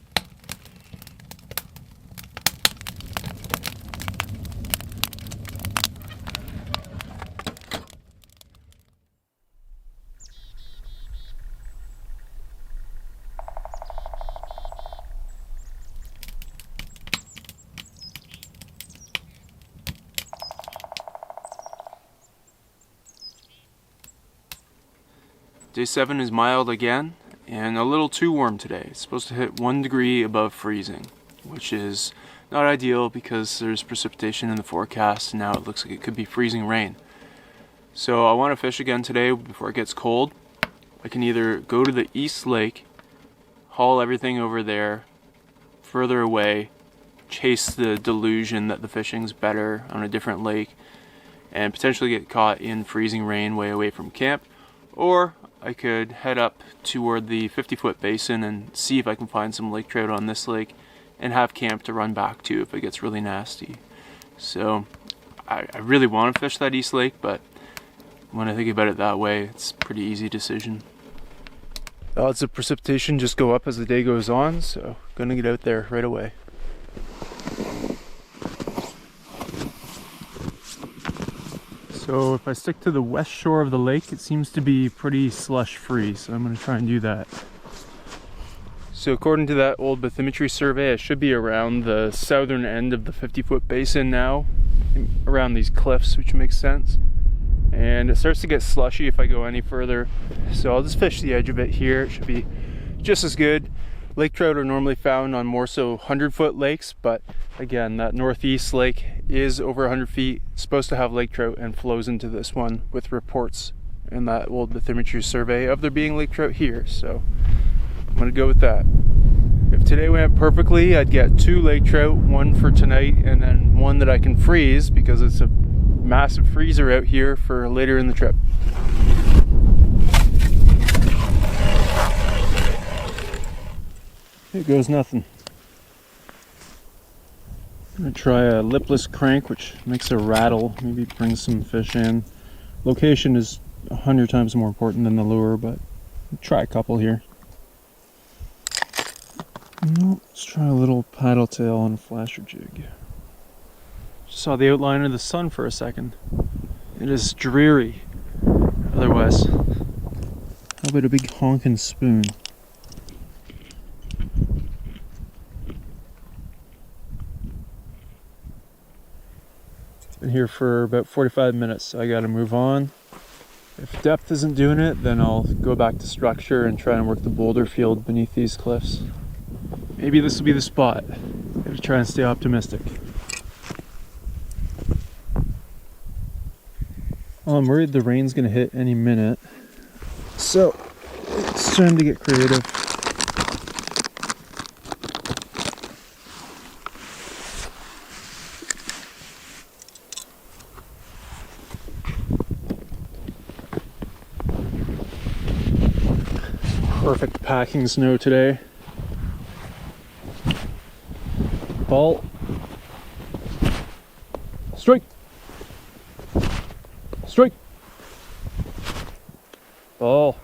[SPEAKER 1] Day 7 is mild again, and a little too warm today. It's supposed to hit 1 degree above freezing, which is not ideal because there's precipitation in the forecast, and now it looks like it could be freezing rain. So I want to fish again today before it gets cold. I can either go to the East Lake, haul everything over there, further away, chase the delusion that the fishing's better on a different lake, and potentially get caught in freezing rain way away from camp, or I could head up toward the 50-foot basin and see if I can find some lake trout on this lake and have camp to run back to if it gets really nasty. So I really want to fish that East Lake, but when I think about it that way, it's a pretty easy decision. Odds of precipitation just go up as the day goes on, so gonna get out there right away. So if I stick to the west shore of the lake, it seems to be pretty slush free, so I'm gonna try and do that. So according to that old bathymetry survey, I should be around the southern end of the 50-foot basin now, around these cliffs, which makes sense. And it starts to get slushy if I go any further, so I'll just fish the edge of it here. It should be just as good. Lake trout are normally found on more so 100-foot lakes, but again, that northeast lake is over 100 feet, supposed to have lake trout, and flows into this one with reports in that old bathymetry survey of there being lake trout here, so I'm gonna go with that. If today went perfectly, I'd get 2 lake trout, one for tonight and then one that I can freeze because it's a massive freezer out here for later in the trip. Here goes nothing. I'm gonna try a lipless crank, which makes a rattle, maybe bring some fish in. Location is 100 times more important than the lure, but I'll try a couple here. Let's try a little paddle tail on a flasher jig. Just saw the outline of the sun for a second. It is dreary otherwise. How about a big honkin' spoon? Been here for about 45 minutes, so I gotta move on. If depth isn't doing it, then I'll go back to structure and try and work the boulder field beneath these cliffs. Maybe this will be the spot. Gotta try and stay optimistic. Well, I'm worried the rain's gonna hit any minute, so it's time to get creative. Perfect packing snow today. Ball. Strike. Strike. Ball.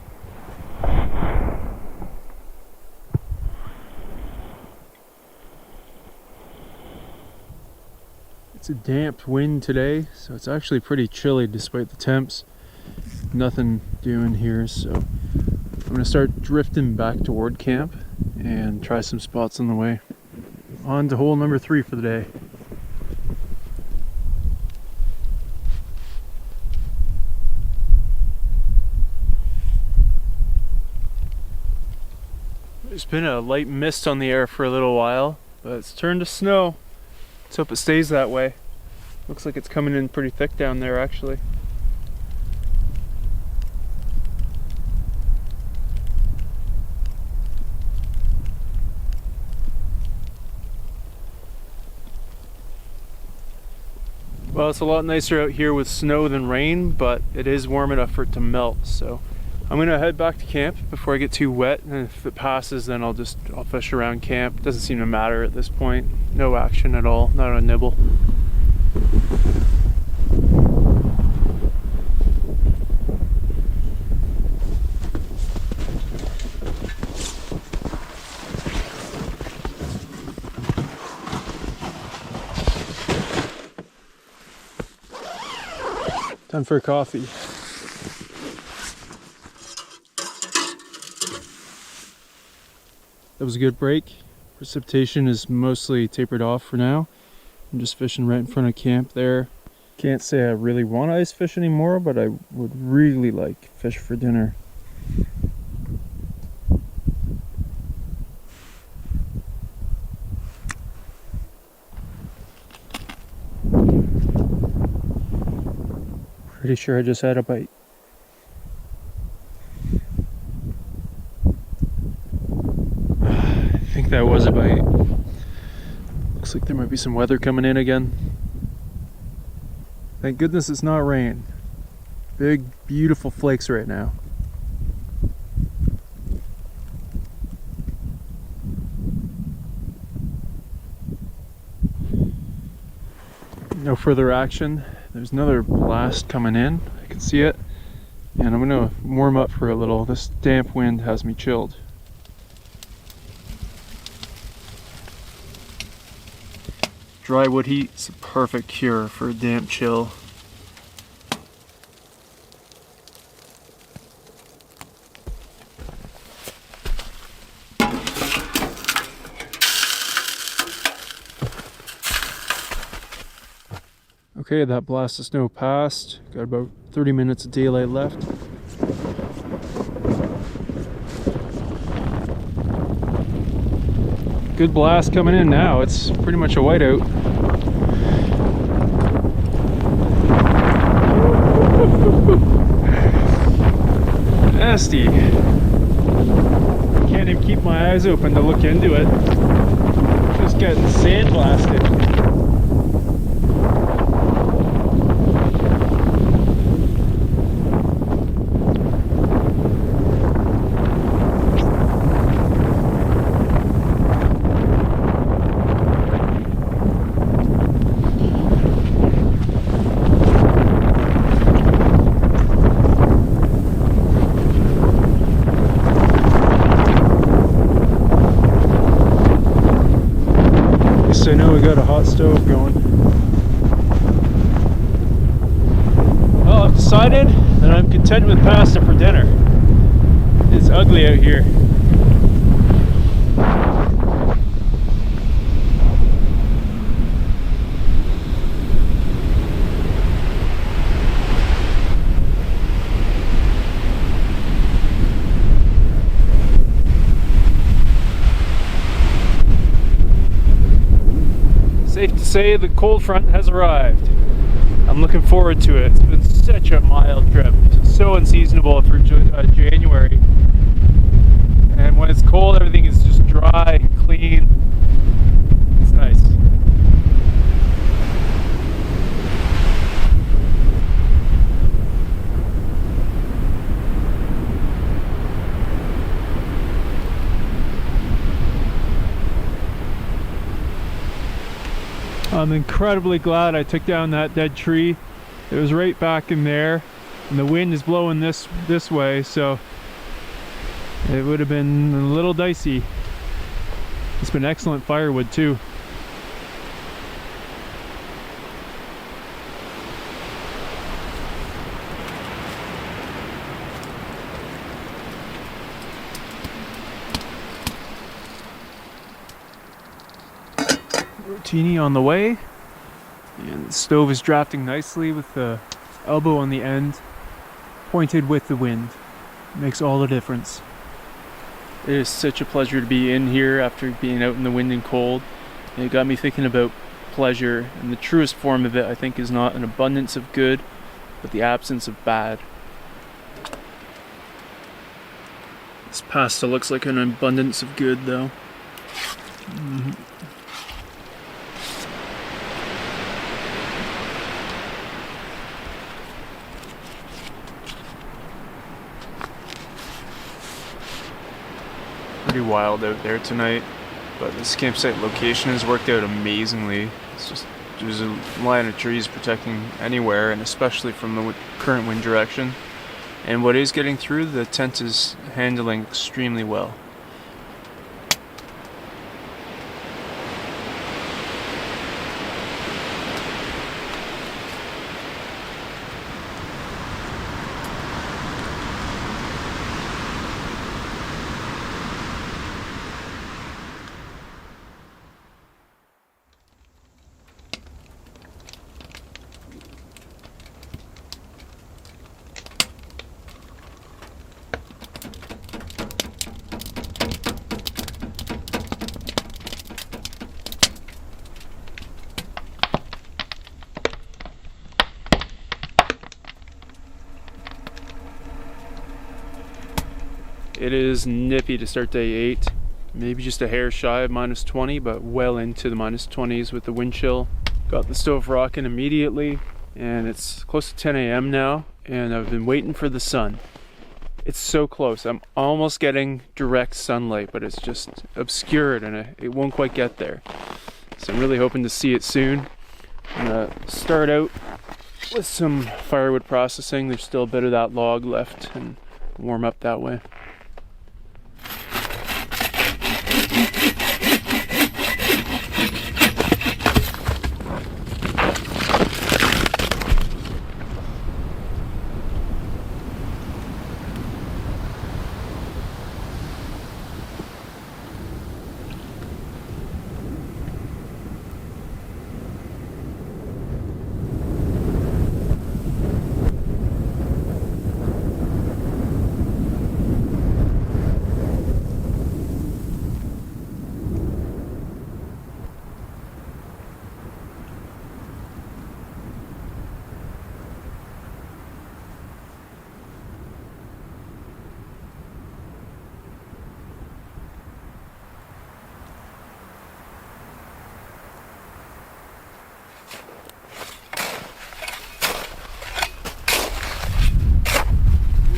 [SPEAKER 1] It's a damp wind today, so it's actually pretty chilly despite the temps. Nothing doing here, so I'm gonna start drifting back toward camp and try some spots on the way. On to hole number 3 for the day. There's been a light mist on the air for a little while, but it's turned to snow. Let's hope it stays that way. Looks like it's coming in pretty thick down there actually. Well, it's a lot nicer out here with snow than rain, but it is warm enough for it to melt, so I'm gonna head back to camp before I get too wet, and if it passes then I'll fish around camp. It doesn't seem to matter at this point. No action at all, not a nibble. Time for a coffee. That was a good break. Precipitation is mostly tapered off for now. I'm just fishing right in front of camp there. Can't say I really want to ice fish anymore, but I would really like fish for dinner. Pretty sure I just had a bite. I think that was a bite. Looks like there might be some weather coming in again. Thank goodness it's not rain. Big, beautiful flakes right now. No further action. There's another blast coming in. I can see it. And I'm gonna warm up for a little. This damp wind has me chilled. Dry wood heat's a perfect cure for a damp chill. Okay, that blast of snow passed. Got about 30 minutes of daylight left. Good blast coming in now. It's pretty much a whiteout. Nasty. Can't even keep my eyes open to look into it. Just getting sandblasted. I know we got a hot stove going. Well, I've decided that I'm content with pasta for dinner. It's ugly out here. Safe to say the cold front has arrived. I'm looking forward to it. It's been such a mild trip. So unseasonable for January. And when it's cold, everything is just dry and clean. It's nice. I'm incredibly glad I took down that dead tree. It was right back in there, and the wind is blowing this way, so it would have been a little dicey. It's been excellent firewood too. Rotini on the way, and the stove is drafting nicely with the elbow on the end pointed with the wind. It makes all the difference. It is such a pleasure to be in here after being out in the wind and cold. And it got me thinking about pleasure, and the truest form of it, I think, is not an abundance of good, but the absence of bad. This pasta looks like an abundance of good though. Pretty wild out there tonight, but this campsite location has worked out amazingly. There's a line of trees protecting anywhere, and especially from the current wind direction. And what is getting through, the tent is handling extremely well. It is nippy to start day 8, maybe just a hair shy of -20, but well into the -20s with the wind chill. Got the stove rocking immediately, and it's close to 10 a.m. now, and I've been waiting for the sun. It's so close. I'm almost getting direct sunlight, but it's just obscured and it won't quite get there. So I'm really hoping to see it soon. I'm gonna start out with some firewood processing. There's still a bit of that log left, and warm up that way.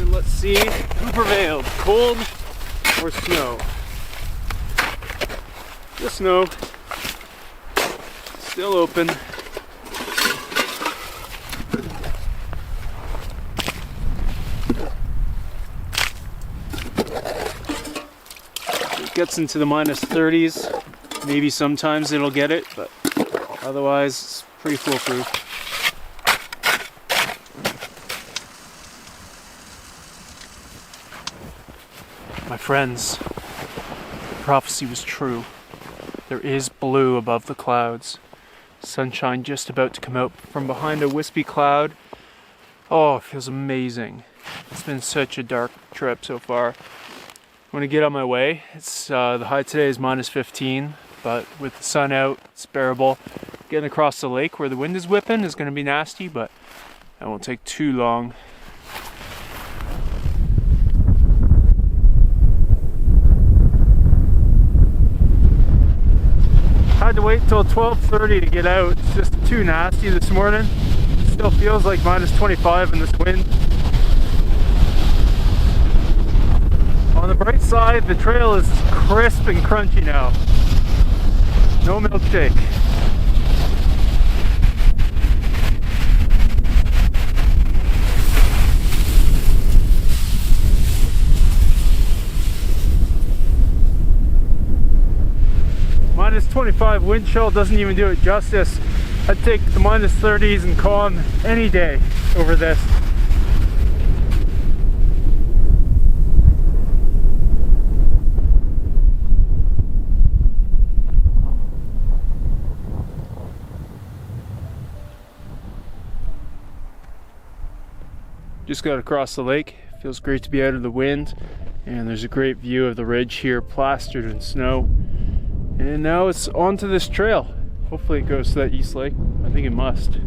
[SPEAKER 1] Let's see who prevailed, cold or snow. The snow, still open. It gets into the -30s. Maybe sometimes it'll get it, but otherwise it's pretty foolproof. My friends, the prophecy was true. There is blue above the clouds. Sunshine just about to come out from behind a wispy cloud. Oh, it feels amazing. It's been such a dark trip so far. I'm gonna get on my way. It's the high today is -15, but with the sun out, it's bearable. Getting across the lake where the wind is whipping is gonna be nasty, but that won't take too long. Had to wait till 12:30 to get out. It's just too nasty this morning. It still feels like -25 in this wind. On the bright side, the trail is crisp and crunchy now. No milkshake. -25 wind chill doesn't even do it justice. I'd take the -30s and calm any day over this. Just got across the lake. Feels great to be out of the wind, and there's a great view of the ridge here, plastered in snow. And now it's onto this trail. Hopefully it goes to that east lake. I think it must.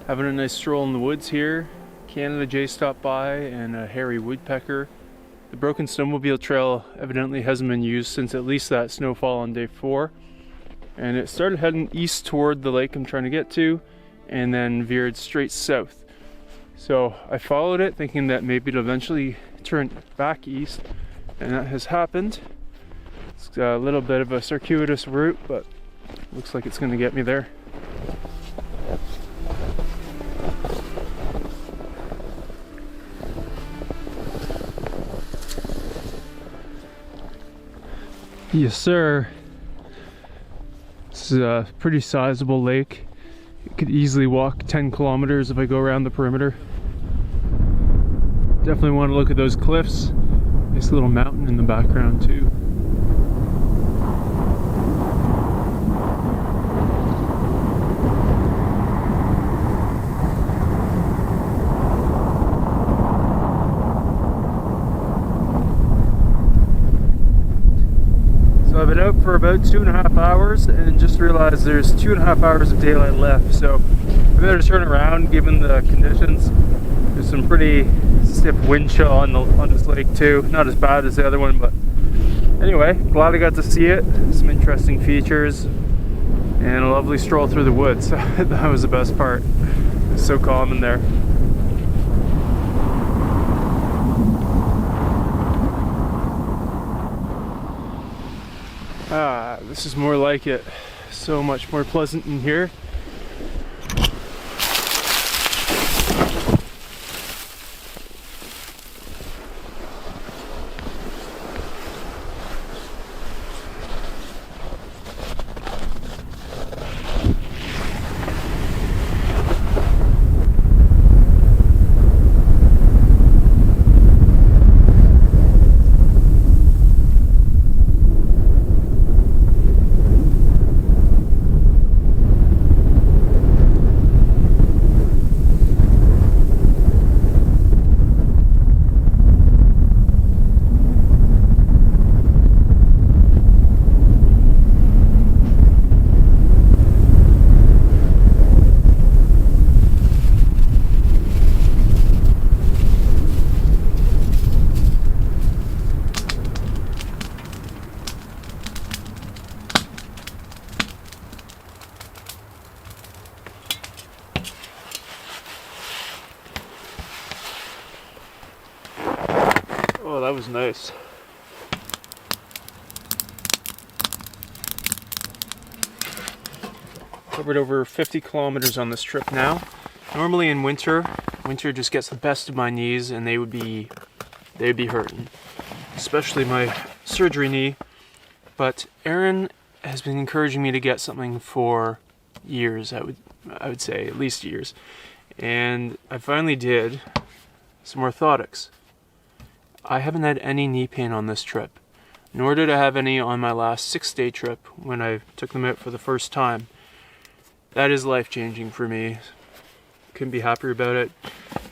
[SPEAKER 1] Having a nice stroll in the woods here. Canada Jay stopped by and a hairy woodpecker. The broken snowmobile trail evidently hasn't been used since at least that snowfall on day 4. And it started heading east toward the lake I'm trying to get to, and then veered straight south. So I followed it thinking that maybe it'll eventually turn back east, and that has happened. It's a little bit of a circuitous route, but looks like it's going to get me there. Yes, sir. This is a pretty sizable lake. I could easily walk 10 kilometers if I go around the perimeter. Definitely want to look at those cliffs. Nice little mountain in the background too. out for about 2.5 hours and just realized there's 2.5 hours of daylight left, so I better turn around given the conditions. There's some pretty stiff wind chill on this lake too. Not as bad as the other one, but anyway, glad I got to see it. Some interesting features and a lovely stroll through the woods. That was the best part. It's so calm in there. This is more like it. So much more pleasant in here. Oh, that was nice. Covered over 50 kilometers on this trip now. Normally in winter just gets the best of my knees and they'd be hurting. Especially my surgery knee. But Aaron has been encouraging me to get something for years, I would say, at least years. And I finally did some orthotics. I haven't had any knee pain on this trip, nor did I have any on my last 6-day trip when I took them out for the first time. That is life-changing for me. Couldn't be happier about it.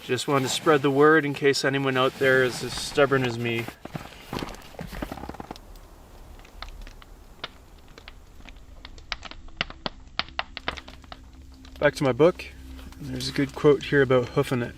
[SPEAKER 1] Just wanted to spread the word in case anyone out there is as stubborn as me. Back to my book. There's a good quote here about hoofing it.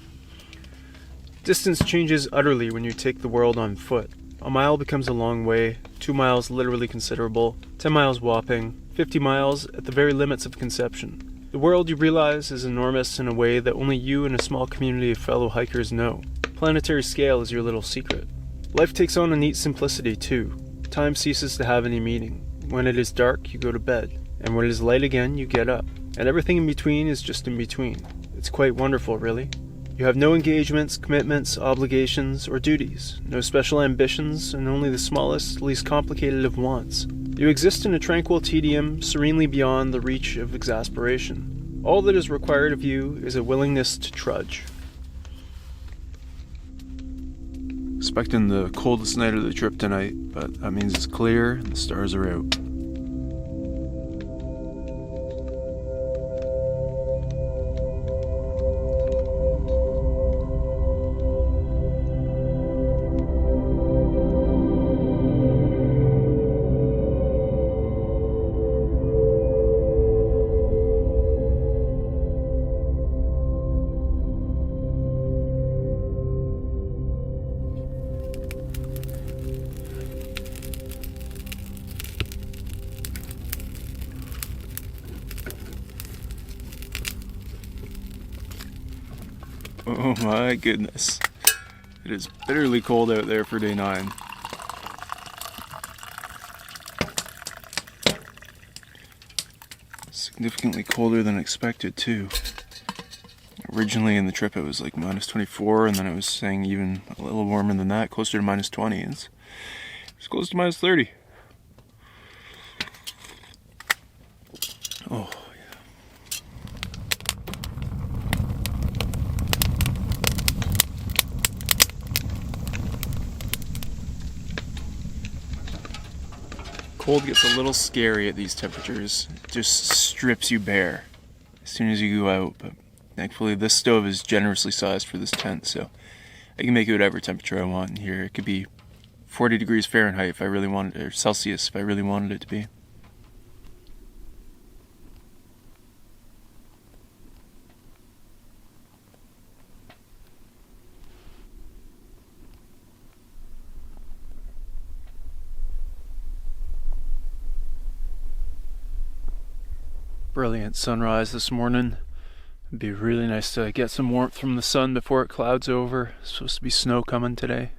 [SPEAKER 1] Distance changes utterly when you take the world on foot. A mile becomes a long way, 2 miles literally considerable, 10 miles whopping, 50 miles at the very limits of conception. The world, you realize, is enormous in a way that only you and a small community of fellow hikers know. Planetary scale is your little secret. Life takes on a neat simplicity too. Time ceases to have any meaning. When it is dark, you go to bed, and when it is light again, you get up. And everything in between is just in between. It's quite wonderful, really. You have no engagements, commitments, obligations, or duties, no special ambitions, and only the smallest, least complicated of wants. You exist in a tranquil tedium, serenely beyond the reach of exasperation. All that is required of you is a willingness to trudge. Expecting the coldest night of the trip tonight, but that means it's clear and the stars are out. Oh my goodness. It is bitterly cold out there for day 9. Significantly colder than expected too. Originally in the trip it was like minus 24, and then it was saying even a little warmer than that, closer to minus 20. It's close to minus 30. Oh. Cold gets a little scary at these temperatures. It just strips you bare as soon as you go out, but thankfully this stove is generously sized for this tent, so I can make it whatever temperature I want in here. It could be 40 degrees Fahrenheit if I really wanted it, or Celsius if I really wanted it to be. Brilliant sunrise this morning. It'd be really nice to get some warmth from the sun before it clouds over. It's supposed to be snow coming today.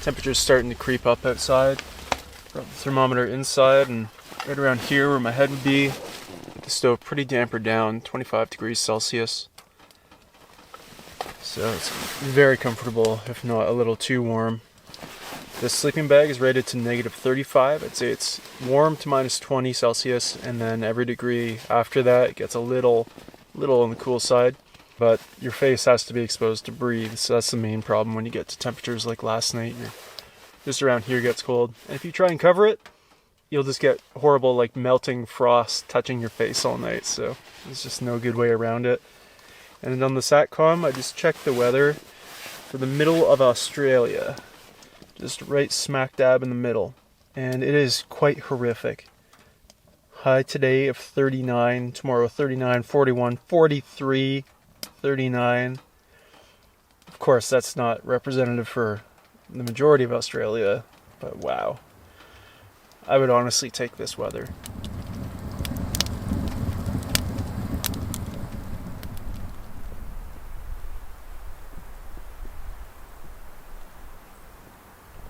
[SPEAKER 1] Temperature's starting to creep up outside. Got the thermometer inside, and right around here where my head would be, the stove pretty dampered down, 25 degrees Celsius. So it's very comfortable, if not a little too warm. This sleeping bag is rated to negative 35. I'd say it's warm to minus 20 Celsius, and then every degree after that it gets a little on the cool side. But your face has to be exposed to breathe, so that's the main problem when you get to temperatures like last night. Just around here gets cold. And if you try and cover it, you'll just get horrible like melting frost touching your face all night, so there's just no good way around it. And on the SATCOM, I just checked the weather for the middle of Australia. Just right smack dab in the middle. And it is quite horrific. High today of 39, tomorrow 39, 41, 43, 39. Of course, that's not representative for the majority of Australia, but wow. I would honestly take this weather.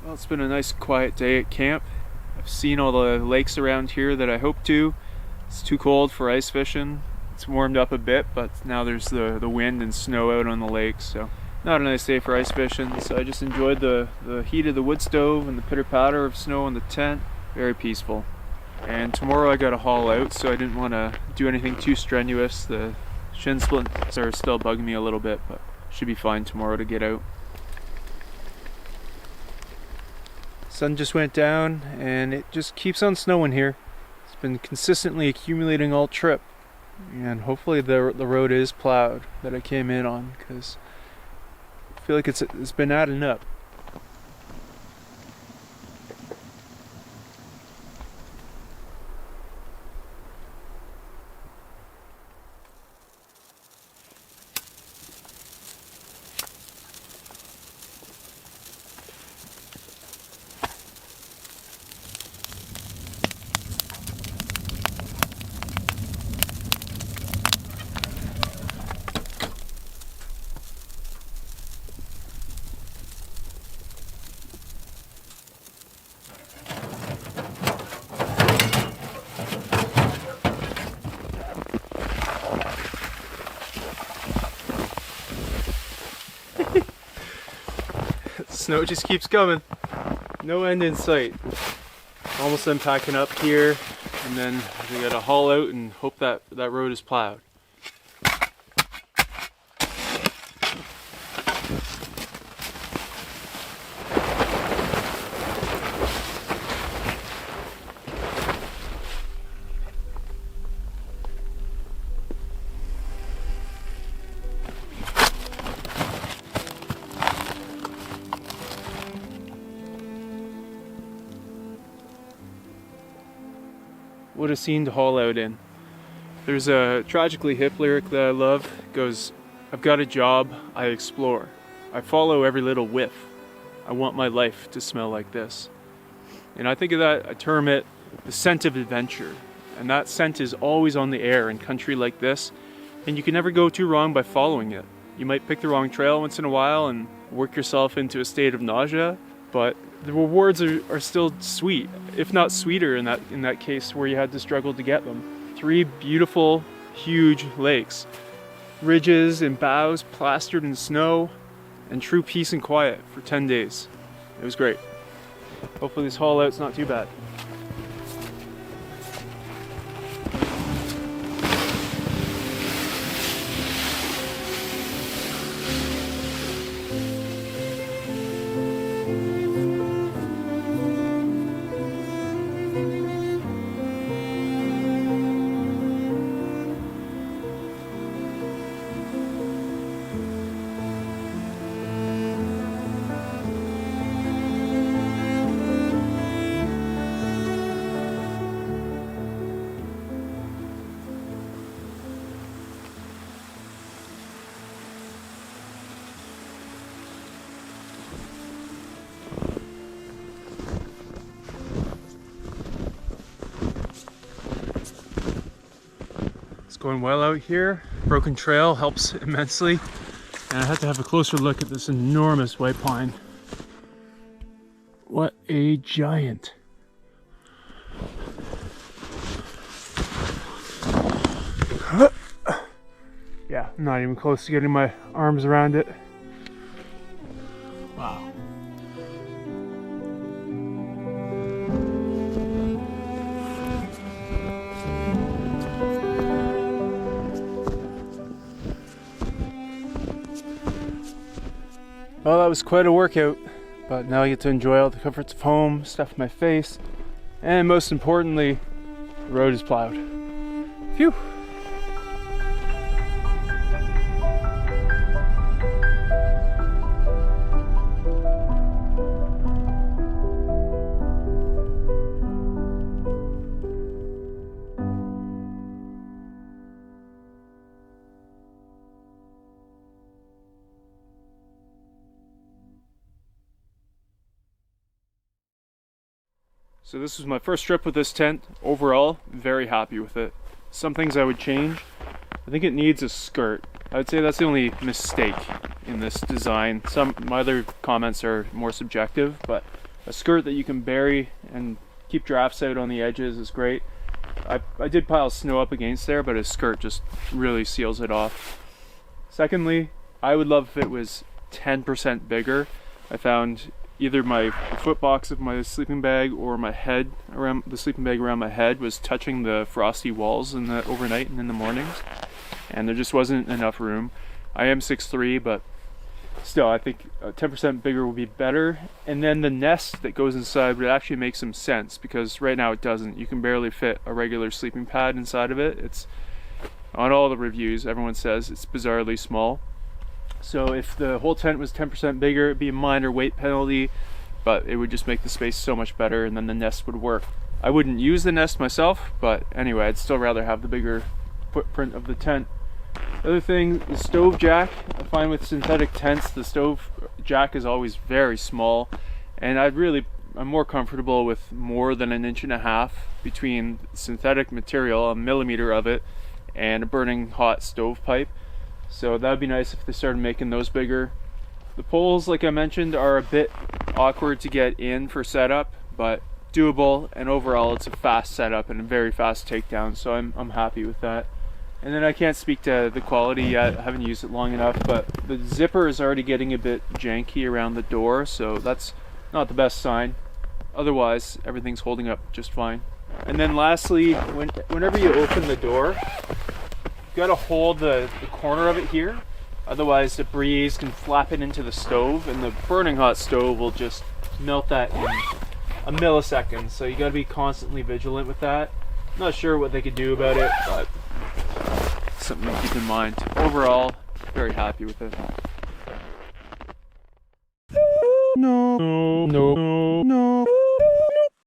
[SPEAKER 1] Well, it's been a nice quiet day at camp. I've seen all the lakes around here that I hope to. It's too cold for ice fishing. It's warmed up a bit, but now there's the wind and snow out on the lake, so not a nice day for ice fishing. So I just enjoyed the heat of the wood stove and the pitter-patter of snow on the tent. Very peaceful. And tomorrow I got to haul out, so I didn't want to do anything too strenuous. The shin splints are still bugging me a little bit, but should be fine tomorrow to get out. Sun just went down, and it just keeps on snowing here. It's been consistently accumulating all trip. And hopefully the road is plowed that I came in on, because I feel like it's been adding up. Snow just keeps coming. No end in sight. Almost done packing up here, and then we gotta haul out and hope that road is plowed. What a scene to haul out in. There's a tragically hip lyric that I love. It goes, "I've got a job, I explore. I follow every little whiff. I want my life to smell like this." And I think of that, I term it the scent of adventure. And that scent is always on the air in country like this, and you can never go too wrong by following it. You might pick the wrong trail once in a while and work yourself into a state of nausea, but the rewards are still sweet, if not sweeter in that case where you had to struggle to get them. 3 beautiful, huge lakes. Ridges and boughs plastered in snow, and true peace and quiet for 10 days. It was great. Hopefully this haul out's not too bad. Going well out here. Broken trail helps immensely, and I had to have a closer look at this enormous white pine. What a giant. Yeah, I'm not even close to getting my arms around it. Wow. Well, that was quite a workout, but now I get to enjoy all the comforts of home, stuff my face, and most importantly, the road is plowed. Phew! So this was my first trip with this tent. Overall, very happy with it. Some things I would change. I think it needs a skirt. I would say that's the only mistake in this design. My other comments are more subjective, but a skirt that you can bury and keep drafts out on the edges is great. I did pile snow up against there, but a skirt just really seals it off. Secondly, I would love if it was 10% bigger. I found either my foot box of my sleeping bag or my head around the sleeping bag around my head was touching the frosty walls in the overnight and in the mornings, and there just wasn't enough room. I am 6'3", but still I think 10% bigger would be better. And then the nest that goes inside would actually make some sense, because right now it doesn't. You can barely fit a regular sleeping pad inside of it. It's on all the reviews, everyone says it's bizarrely small. So if the whole tent was 10% bigger, it'd be a minor weight penalty, but it would just make the space so much better, and then the nest would work. I wouldn't use the nest myself, but anyway, I'd still rather have the bigger footprint of the tent. The other thing, the stove jack. I find with synthetic tents, the stove jack is always very small, and I'm more comfortable with more than 1.5 inches between synthetic material, a millimeter of it, and a burning hot stovepipe. So that would be nice if they started making those bigger. The poles, like I mentioned, are a bit awkward to get in for setup, but doable, and overall it's a fast setup and a very fast takedown, so I'm happy with that. And then I can't speak to the quality yet, I haven't used it long enough, but the zipper is already getting a bit janky around the door, so that's not the best sign. Otherwise, everything's holding up just fine. And then lastly, whenever you open the door, you gotta hold the corner of it here, otherwise the breeze can flap it into the stove, and the burning hot stove will just melt that in a millisecond, so you gotta be constantly vigilant with that. Not sure what they could do about it, but something to keep in mind. Overall, very happy with it. No.